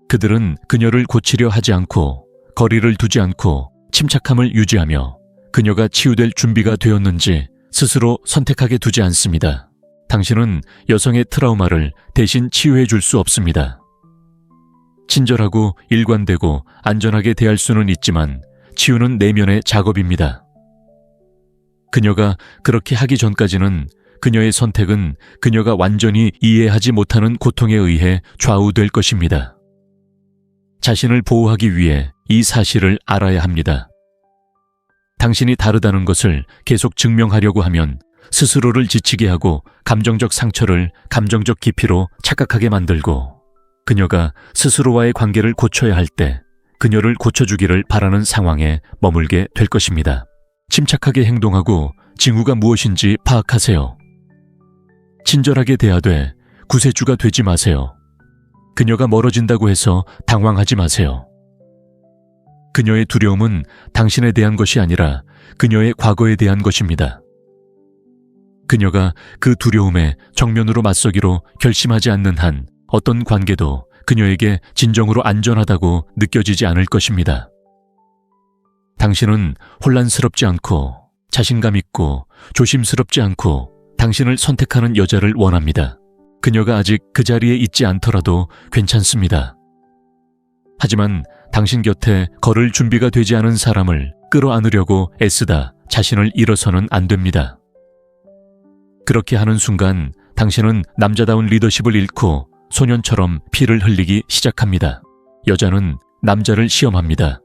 그들은 그녀를 고치려 하지 않고, 거리를 두지 않고 침착함을 유지하며 그녀가 치유될 준비가 되었는지 스스로 선택하게 두지 않습니다. 당신은 여성의 트라우마를 대신 치유해 줄 수 없습니다. 친절하고 일관되고 안전하게 대할 수는 있지만 치유는 내면의 작업입니다. 그녀가 그렇게 하기 전까지는 그녀의 선택은 그녀가 완전히 이해하지 못하는 고통에 의해 좌우될 것입니다. 자신을 보호하기 위해 이 사실을 알아야 합니다. 당신이 다르다는 것을 계속 증명하려고 하면 스스로를 지치게 하고 감정적 상처를 감정적 깊이로 착각하게 만들고, 그녀가 스스로와의 관계를 고쳐야 할 때 그녀를 고쳐주기를 바라는 상황에 머물게 될 것입니다. 침착하게 행동하고 징후가 무엇인지 파악하세요. 친절하게 대하되 구세주가 되지 마세요. 그녀가 멀어진다고 해서 당황하지 마세요. 그녀의 두려움은 당신에 대한 것이 아니라 그녀의 과거에 대한 것입니다. 그녀가 그 두려움에 정면으로 맞서기로 결심하지 않는 한 어떤 관계도 그녀에게 진정으로 안전하다고 느껴지지 않을 것입니다. 당신은 혼란스럽지 않고 자신감 있고 조심스럽지 않고 당신을 선택하는 여자를 원합니다. 그녀가 아직 그 자리에 있지 않더라도 괜찮습니다. 하지만 당신 곁에 걸을 준비가 되지 않은 사람을 끌어안으려고 애쓰다 자신을 잃어서는 안 됩니다. 그렇게 하는 순간 당신은 남자다운 리더십을 잃고 소년처럼 피를 흘리기 시작합니다. 여자는 남자를 시험합니다.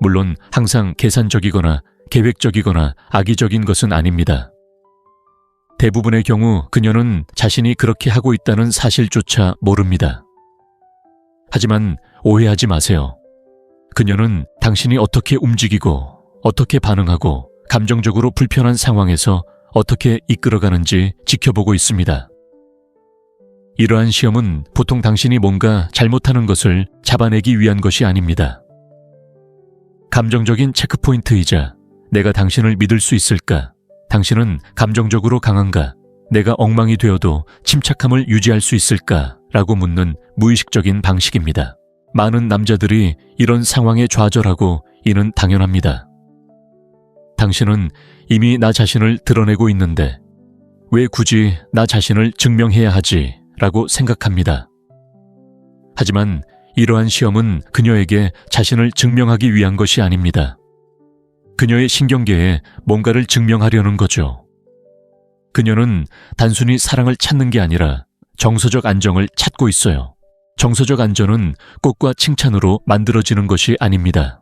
물론 항상 계산적이거나 계획적이거나 악의적인 것은 아닙니다. 대부분의 경우 그녀는 자신이 그렇게 하고 있다는 사실조차 모릅니다. 하지만 오해하지 마세요. 그녀는 당신이 어떻게 움직이고 어떻게 반응하고 감정적으로 불편한 상황에서 어떻게 이끌어가는지 지켜보고 있습니다. 이러한 시험은 보통 당신이 뭔가 잘못하는 것을 잡아내기 위한 것이 아닙니다. 감정적인 체크포인트이자 내가 당신을 믿을 수 있을까? 당신은 감정적으로 강한가? 내가 엉망이 되어도 침착함을 유지할 수 있을까? 라고 묻는 무의식적인 방식입니다. 많은 남자들이 이런 상황에 좌절하고 이는 당연합니다. 당신은 이미 나 자신을 드러내고 있는데 왜 굳이 나 자신을 증명해야 하지? 라고 생각합니다. 하지만 이러한 시험은 그녀에게 자신을 증명하기 위한 것이 아닙니다. 그녀의 신경계에 뭔가를 증명하려는 거죠. 그녀는 단순히 사랑을 찾는 게 아니라 정서적 안정을 찾고 있어요. 정서적 안전은 꽃과 칭찬으로 만들어지는 것이 아닙니다.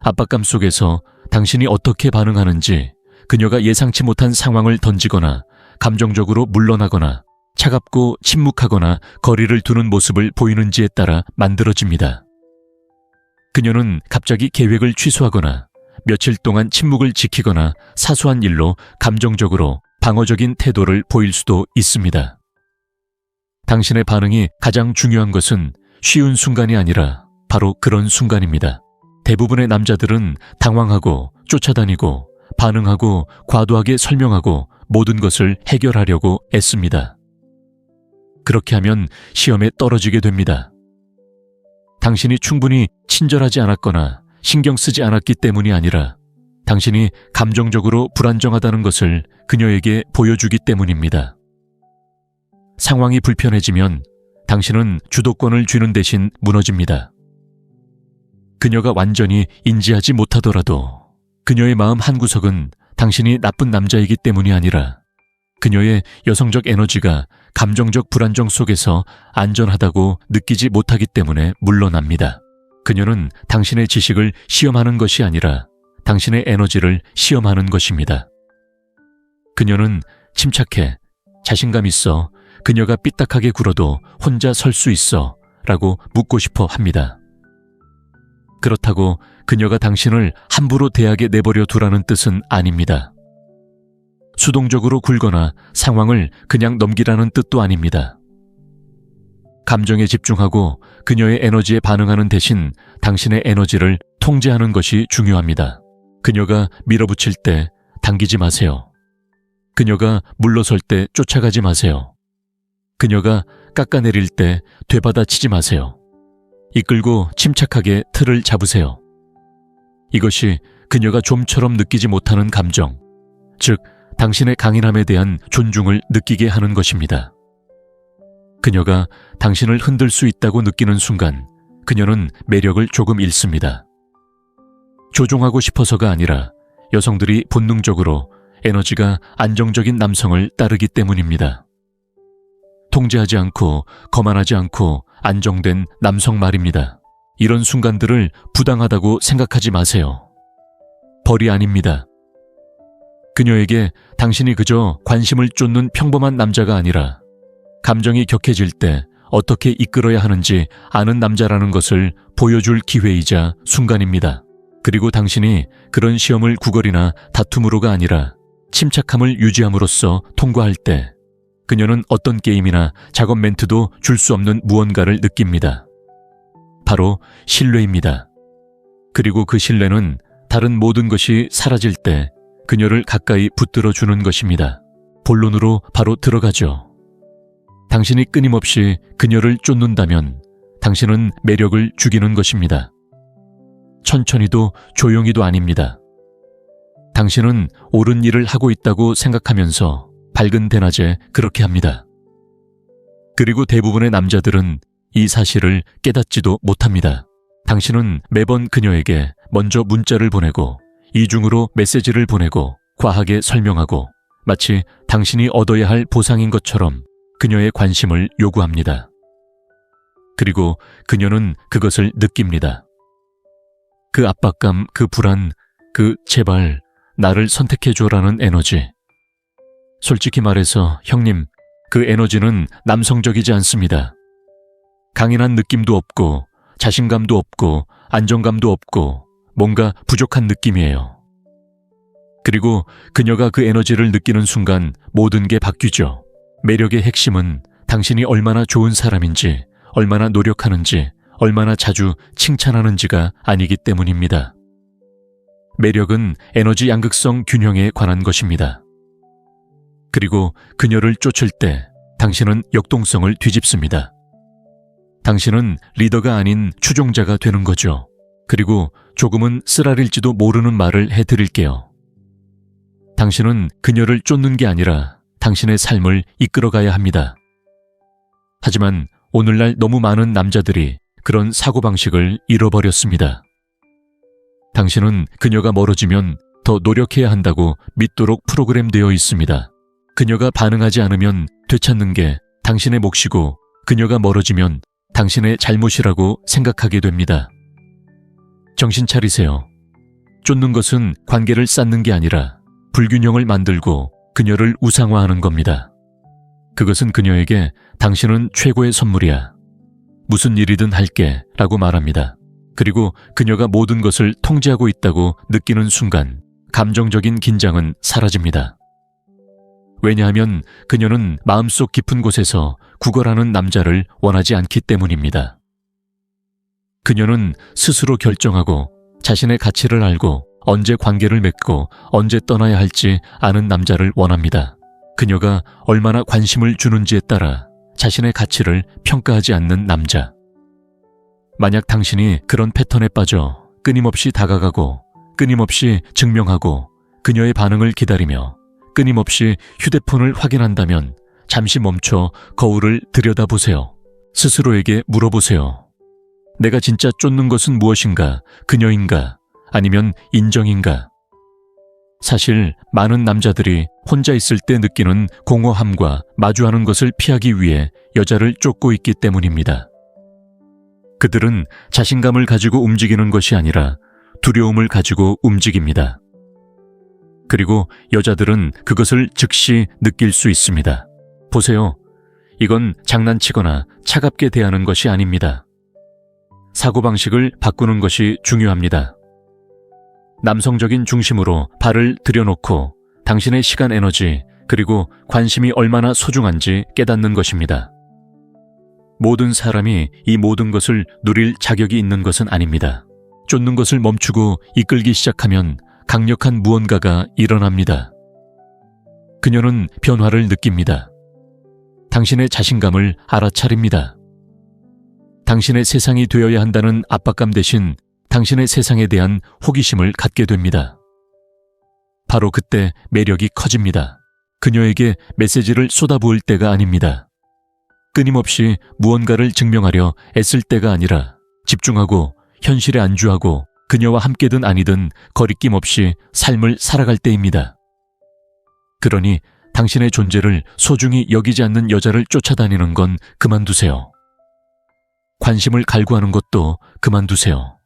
압박감 속에서 당신이 어떻게 반응하는지, 그녀가 예상치 못한 상황을 던지거나 감정적으로 물러나거나 차갑고 침묵하거나 거리를 두는 모습을 보이는지에 따라 만들어집니다. 그녀는 갑자기 계획을 취소하거나 며칠 동안 침묵을 지키거나 사소한 일로 감정적으로 방어적인 태도를 보일 수도 있습니다. 당신의 반응이 가장 중요한 것은 쉬운 순간이 아니라 바로 그런 순간입니다. 대부분의 남자들은 당황하고 쫓아다니고 반응하고 과도하게 설명하고 모든 것을 해결하려고 애씁니다. 그렇게 하면 시험에 떨어지게 됩니다. 당신이 충분히 친절하지 않았거나 신경 쓰지 않았기 때문이 아니라 당신이 감정적으로 불안정하다는 것을 그녀에게 보여주기 때문입니다. 상황이 불편해지면 당신은 주도권을 쥐는 대신 무너집니다. 그녀가 완전히 인지하지 못하더라도 그녀의 마음 한구석은 당신이 나쁜 남자이기 때문이 아니라 그녀의 여성적 에너지가 감정적 불안정 속에서 안전하다고 느끼지 못하기 때문에 물러납니다. 그녀는 당신의 지식을 시험하는 것이 아니라 당신의 에너지를 시험하는 것입니다. 그녀는 침착해, 자신감 있어, 그녀가 삐딱하게 굴어도 혼자 설 수 있어 라고 묻고 싶어 합니다. 그렇다고 그녀가 당신을 함부로 대하게 내버려 두라는 뜻은 아닙니다. 수동적으로 굴거나 상황을 그냥 넘기라는 뜻도 아닙니다. 감정에 집중하고 그녀의 에너지에 반응하는 대신 당신의 에너지를 통제하는 것이 중요합니다. 그녀가 밀어붙일 때 당기지 마세요. 그녀가 물러설 때 쫓아가지 마세요. 그녀가 깎아내릴 때 되받아치지 마세요. 이끌고 침착하게 틀을 잡으세요. 이것이 그녀가 좀처럼 느끼지 못하는 감정, 즉 당신의 강인함에 대한 존중을 느끼게 하는 것입니다. 그녀가 당신을 흔들 수 있다고 느끼는 순간 그녀는 매력을 조금 잃습니다. 조종하고 싶어서가 아니라 여성들이 본능적으로 에너지가 안정적인 남성을 따르기 때문입니다. 통제하지 않고 거만하지 않고 안정된 남성 말입니다. 이런 순간들을 부당하다고 생각하지 마세요. 벌이 아닙니다. 그녀에게 당신이 그저 관심을 쫓는 평범한 남자가 아니라 감정이 격해질 때 어떻게 이끌어야 하는지 아는 남자라는 것을 보여줄 기회이자 순간입니다. 그리고 당신이 그런 시험을 구걸이나 다툼으로가 아니라 침착함을 유지함으로써 통과할 때 그녀는 어떤 게임이나 작업 멘트도 줄 수 없는 무언가를 느낍니다. 바로 신뢰입니다. 그리고 그 신뢰는 다른 모든 것이 사라질 때 그녀를 가까이 붙들어 주는 것입니다. 본론으로 바로 들어가죠. 당신이 끊임없이 그녀를 쫓는다면 당신은 매력을 죽이는 것입니다. 천천히도 조용히도 아닙니다. 당신은 옳은 일을 하고 있다고 생각하면서 밝은 대낮에 그렇게 합니다. 그리고 대부분의 남자들은 이 사실을 깨닫지도 못합니다. 당신은 매번 그녀에게 먼저 문자를 보내고 이중으로 메시지를 보내고 과하게 설명하고 마치 당신이 얻어야 할 보상인 것처럼 그녀의 관심을 요구합니다. 그리고 그녀는 그것을 느낍니다. 그 압박감, 그 불안, 그 제발 나를 선택해줘라는 에너지. 솔직히 말해서 형님, 그 에너지는 남성적이지 않습니다. 강인한 느낌도 없고 자신감도 없고 안정감도 없고 뭔가 부족한 느낌이에요. 그리고 그녀가 그 에너지를 느끼는 순간 모든 게 바뀌죠. 매력의 핵심은 당신이 얼마나 좋은 사람인지, 얼마나 노력하는지, 얼마나 자주 칭찬하는지가 아니기 때문입니다. 매력은 에너지 양극성 균형에 관한 것입니다. 그리고 그녀를 쫓을 때 당신은 역동성을 뒤집습니다. 당신은 리더가 아닌 추종자가 되는 거죠. 그리고 조금은 쓰라릴지도 모르는 말을 해드릴게요. 당신은 그녀를 쫓는 게 아니라 당신의 삶을 이끌어가야 합니다. 하지만 오늘날 너무 많은 남자들이 그런 사고방식을 잃어버렸습니다. 당신은 그녀가 멀어지면 더 노력해야 한다고 믿도록 프로그램되어 있습니다. 그녀가 반응하지 않으면 되찾는 게 당신의 몫이고 그녀가 멀어지면 당신의 잘못이라고 생각하게 됩니다. 정신 차리세요. 쫓는 것은 관계를 쌓는 게 아니라 불균형을 만들고 그녀를 우상화하는 겁니다. 그것은 그녀에게 당신은 최고의 선물이야. 무슨 일이든 할게 라고 말합니다. 그리고 그녀가 모든 것을 통제하고 있다고 느끼는 순간 감정적인 긴장은 사라집니다. 왜냐하면 그녀는 마음속 깊은 곳에서 구걸하는 남자를 원하지 않기 때문입니다. 그녀는 스스로 결정하고 자신의 가치를 알고 언제 관계를 맺고 언제 떠나야 할지 아는 남자를 원합니다. 그녀가 얼마나 관심을 주는지에 따라 자신의 가치를 평가하지 않는 남자. 만약 당신이 그런 패턴에 빠져 끊임없이 다가가고 끊임없이 증명하고 그녀의 반응을 기다리며 끊임없이 휴대폰을 확인한다면 잠시 멈춰 거울을 들여다보세요. 스스로에게 물어보세요. 내가 진짜 쫓는 것은 무엇인가? 그녀인가? 아니면 인정인가? 사실 많은 남자들이 혼자 있을 때 느끼는 공허함과 마주하는 것을 피하기 위해 여자를 쫓고 있기 때문입니다. 그들은 자신감을 가지고 움직이는 것이 아니라 두려움을 가지고 움직입니다. 그리고 여자들은 그것을 즉시 느낄 수 있습니다. 보세요. 이건 장난치거나 차갑게 대하는 것이 아닙니다. 사고방식을 바꾸는 것이 중요합니다. 남성적인 중심으로 발을 들여놓고 당신의 시간 에너지 그리고 관심이 얼마나 소중한지 깨닫는 것입니다. 모든 사람이 이 모든 것을 누릴 자격이 있는 것은 아닙니다. 쫓는 것을 멈추고 이끌기 시작하면 강력한 무언가가 일어납니다. 그녀는 변화를 느낍니다. 당신의 자신감을 알아차립니다. 당신의 세상이 되어야 한다는 압박감 대신 당신의 세상에 대한 호기심을 갖게 됩니다. 바로 그때 매력이 커집니다. 그녀에게 메시지를 쏟아부을 때가 아닙니다. 끊임없이 무언가를 증명하려 애쓸 때가 아니라 집중하고 현실에 안주하고 그녀와 함께든 아니든 거리낌 없이 삶을 살아갈 때입니다. 그러니 당신의 존재를 소중히 여기지 않는 여자를 쫓아다니는 건 그만두세요. 관심을 갈구하는 것도 그만두세요.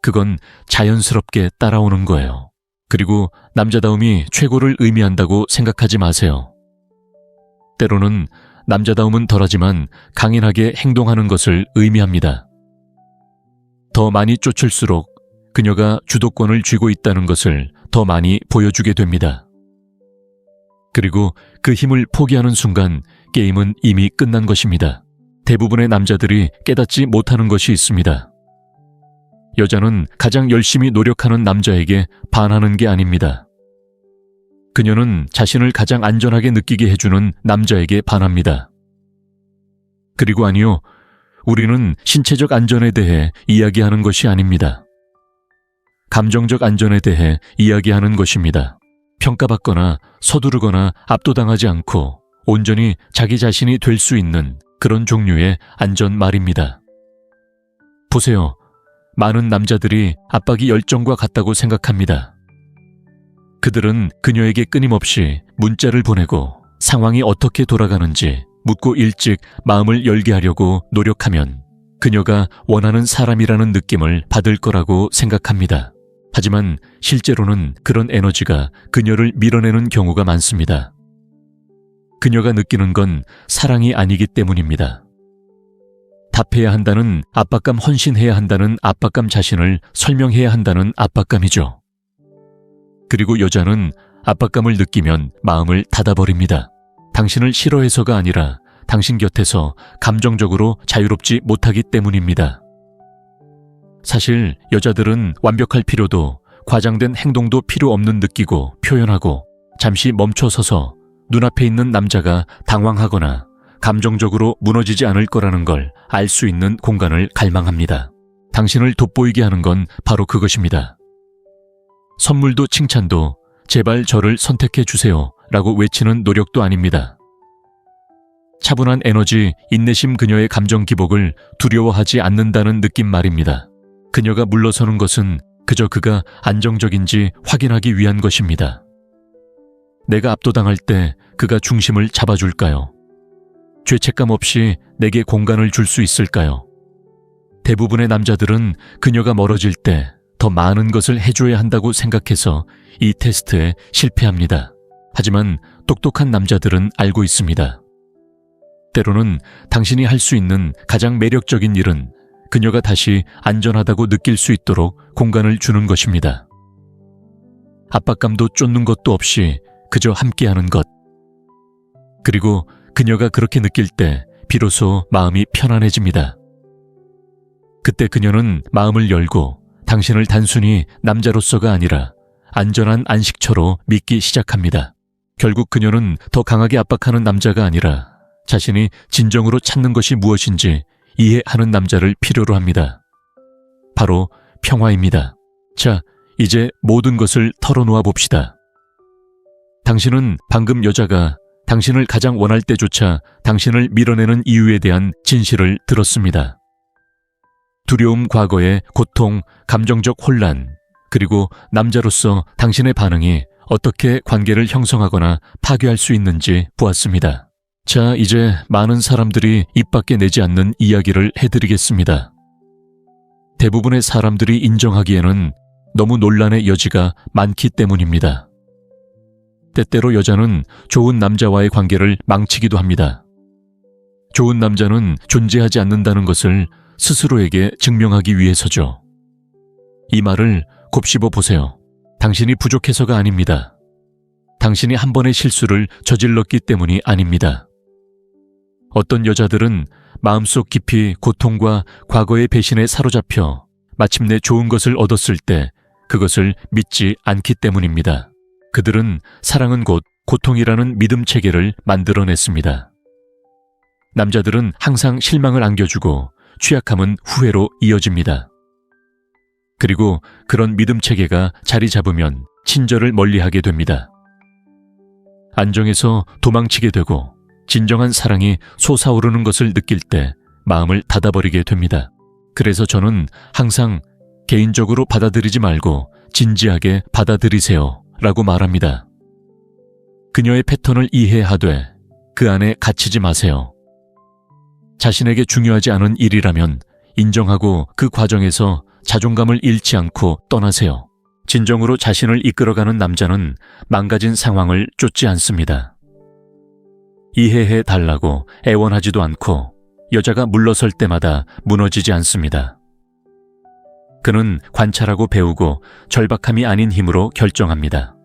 그건 자연스럽게 따라오는 거예요. 그리고 남자다움이 최고를 의미한다고 생각하지 마세요. 때로는 남자다움은 덜하지만 강인하게 행동하는 것을 의미합니다. 더 많이 쫓을수록 그녀가 주도권을 쥐고 있다는 것을 더 많이 보여주게 됩니다. 그리고 그 힘을 포기하는 순간 게임은 이미 끝난 것입니다. 대부분의 남자들이 깨닫지 못하는 것이 있습니다. 여자는 가장 열심히 노력하는 남자에게 반하는 게 아닙니다. 그녀는 자신을 가장 안전하게 느끼게 해주는 남자에게 반합니다. 그리고 아니요, 우리는 신체적 안전에 대해 이야기하는 것이 아닙니다. 감정적 안전에 대해 이야기하는 것입니다. 평가받거나 서두르거나 압도당하지 않고 온전히 자기 자신이 될 수 있는 그런 종류의 안전 말입니다. 보세요. 많은 남자들이 압박이 열정과 같다고 생각합니다. 그들은 그녀에게 끊임없이 문자를 보내고 상황이 어떻게 돌아가는지 묻고 일찍 마음을 열게 하려고 노력하면 그녀가 원하는 사람이라는 느낌을 받을 거라고 생각합니다. 하지만 실제로는 그런 에너지가 그녀를 밀어내는 경우가 많습니다. 그녀가 느끼는 건 사랑이 아니기 때문입니다. 답해야 한다는 압박감, 헌신해야 한다는 압박감, 자신을 설명해야 한다는 압박감이죠. 그리고 여자는 압박감을 느끼면 마음을 닫아버립니다. 당신을 싫어해서가 아니라 당신 곁에서 감정적으로 자유롭지 못하기 때문입니다. 사실 여자들은 완벽할 필요도 과장된 행동도 필요 없는 느끼고 표현하고 잠시 멈춰서서 눈앞에 있는 남자가 당황하거나 감정적으로 무너지지 않을 거라는 걸 알 수 있는 공간을 갈망합니다. 당신을 돋보이게 하는 건 바로 그것입니다. 선물도 칭찬도 제발 저를 선택해 주세요 라고 외치는 노력도 아닙니다. 차분한 에너지, 인내심, 그녀의 감정 기복을 두려워하지 않는다는 느낌 말입니다. 그녀가 물러서는 것은 그저 그가 안정적인지 확인하기 위한 것입니다. 내가 압도당할 때 그가 중심을 잡아줄까요? 죄책감 없이 내게 공간을 줄 수 있을까요? 대부분의 남자들은 그녀가 멀어질 때 더 많은 것을 해줘야 한다고 생각해서 이 테스트에 실패합니다. 하지만 똑똑한 남자들은 알고 있습니다. 때로는 당신이 할 수 있는 가장 매력적인 일은 그녀가 다시 안전하다고 느낄 수 있도록 공간을 주는 것입니다. 압박감도 쫓는 것도 없이 그저 함께하는 것. 그리고 그녀가 그렇게 느낄 때 비로소 마음이 편안해집니다. 그때 그녀는 마음을 열고 당신을 단순히 남자로서가 아니라 안전한 안식처로 믿기 시작합니다. 결국 그녀는 더 강하게 압박하는 남자가 아니라 자신이 진정으로 찾는 것이 무엇인지 이해하는 남자를 필요로 합니다. 바로 평화입니다. 자, 이제 모든 것을 털어놓아 봅시다. 당신은 방금 여자가 당신을 가장 원할 때조차 당신을 밀어내는 이유에 대한 진실을 들었습니다. 두려움, 과거의 고통, 감정적 혼란, 그리고 남자로서 당신의 반응이 어떻게 관계를 형성하거나 파괴할 수 있는지 보았습니다. 자, 이제 많은 사람들이 입 밖에 내지 않는 이야기를 해드리겠습니다. 대부분의 사람들이 인정하기에는 너무 논란의 여지가 많기 때문입니다. 때때로 여자는 좋은 남자와의 관계를 망치기도 합니다. 좋은 남자는 존재하지 않는다는 것을 스스로에게 증명하기 위해서죠. 이 말을 곱씹어 보세요. 당신이 부족해서가 아닙니다. 당신이 한 번의 실수를 저질렀기 때문이 아닙니다. 어떤 여자들은 마음속 깊이 고통과 과거의 배신에 사로잡혀 마침내 좋은 것을 얻었을 때 그것을 믿지 않기 때문입니다. 그들은 사랑은 곧 고통이라는 믿음 체계를 만들어냈습니다. 남자들은 항상 실망을 안겨주고 취약함은 후회로 이어집니다. 그리고 그런 믿음 체계가 자리 잡으면 친절을 멀리하게 됩니다. 안정에서 도망치게 되고 진정한 사랑이 솟아오르는 것을 느낄 때 마음을 닫아버리게 됩니다. 그래서 저는 항상 개인적으로 받아들이지 말고 진지하게 받아들이세요 라고 말합니다. 그녀의 패턴을 이해하되 그 안에 갇히지 마세요. 자신에게 중요하지 않은 일이라면 인정하고 그 과정에서 자존감을 잃지 않고 떠나세요. 진정으로 자신을 이끌어가는 남자는 망가진 상황을 쫓지 않습니다. 이해해 달라고 애원하지도 않고 여자가 물러설 때마다 무너지지 않습니다. 그는 관찰하고 배우고 절박함이 아닌 힘으로 결정합니다.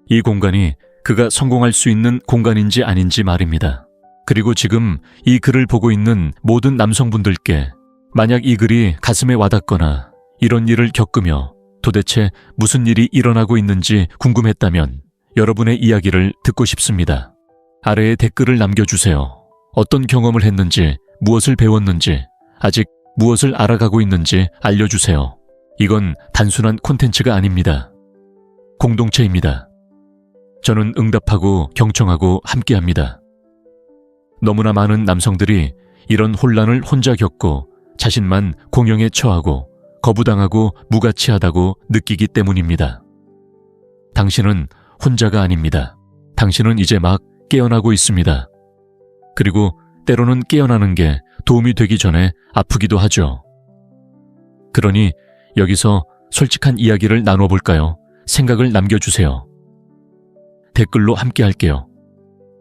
이 공간이 그가 성공할 수 있는 공간인지 아닌지 말입니다. 그리고 지금 이 글을 보고 있는 모든 남성분들께 만약 이 글이 가슴에 와닿거나 이런 일을 겪으며 도대체 무슨 일이 일어나고 있는지 궁금했다면 여러분의 이야기를 듣고 싶습니다. 아래에 댓글을 남겨주세요. 어떤 경험을 했는지, 무엇을 배웠는지, 아직 무엇을 알아가고 있는지 알려주세요. 이건 단순한 콘텐츠가 아닙니다. 공동체입니다. 저는 응답하고 경청하고 함께합니다. 너무나 많은 남성들이 이런 혼란을 혼자 겪고 자신만 공영에 처하고 거부당하고 무가치하다고 느끼기 때문입니다. 당신은 혼자가 아닙니다. 당신은 이제 막 깨어나고 있습니다. 그리고 때로는 깨어나는 게 도움이 되기 전에 아프기도 하죠. 그러니 여기서 솔직한 이야기를 나눠볼까요? 생각을 남겨주세요. 댓글로 함께 할게요.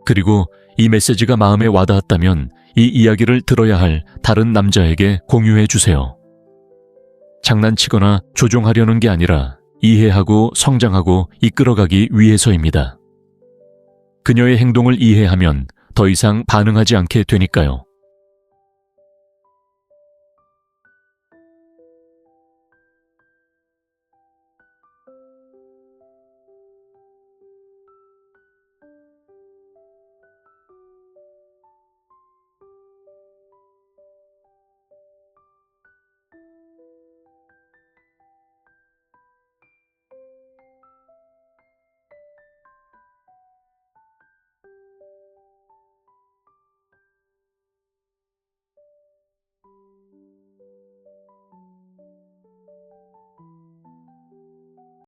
그리고 이 메시지가 마음에 와닿았다면 이 이야기를 들어야 할 다른 남자에게 공유해 주세요. 장난치거나 조종하려는 게 아니라 이해하고 성장하고 이끌어가기 위해서입니다. 그녀의 행동을 이해하면 더 이상 반응하지 않게 되니까요.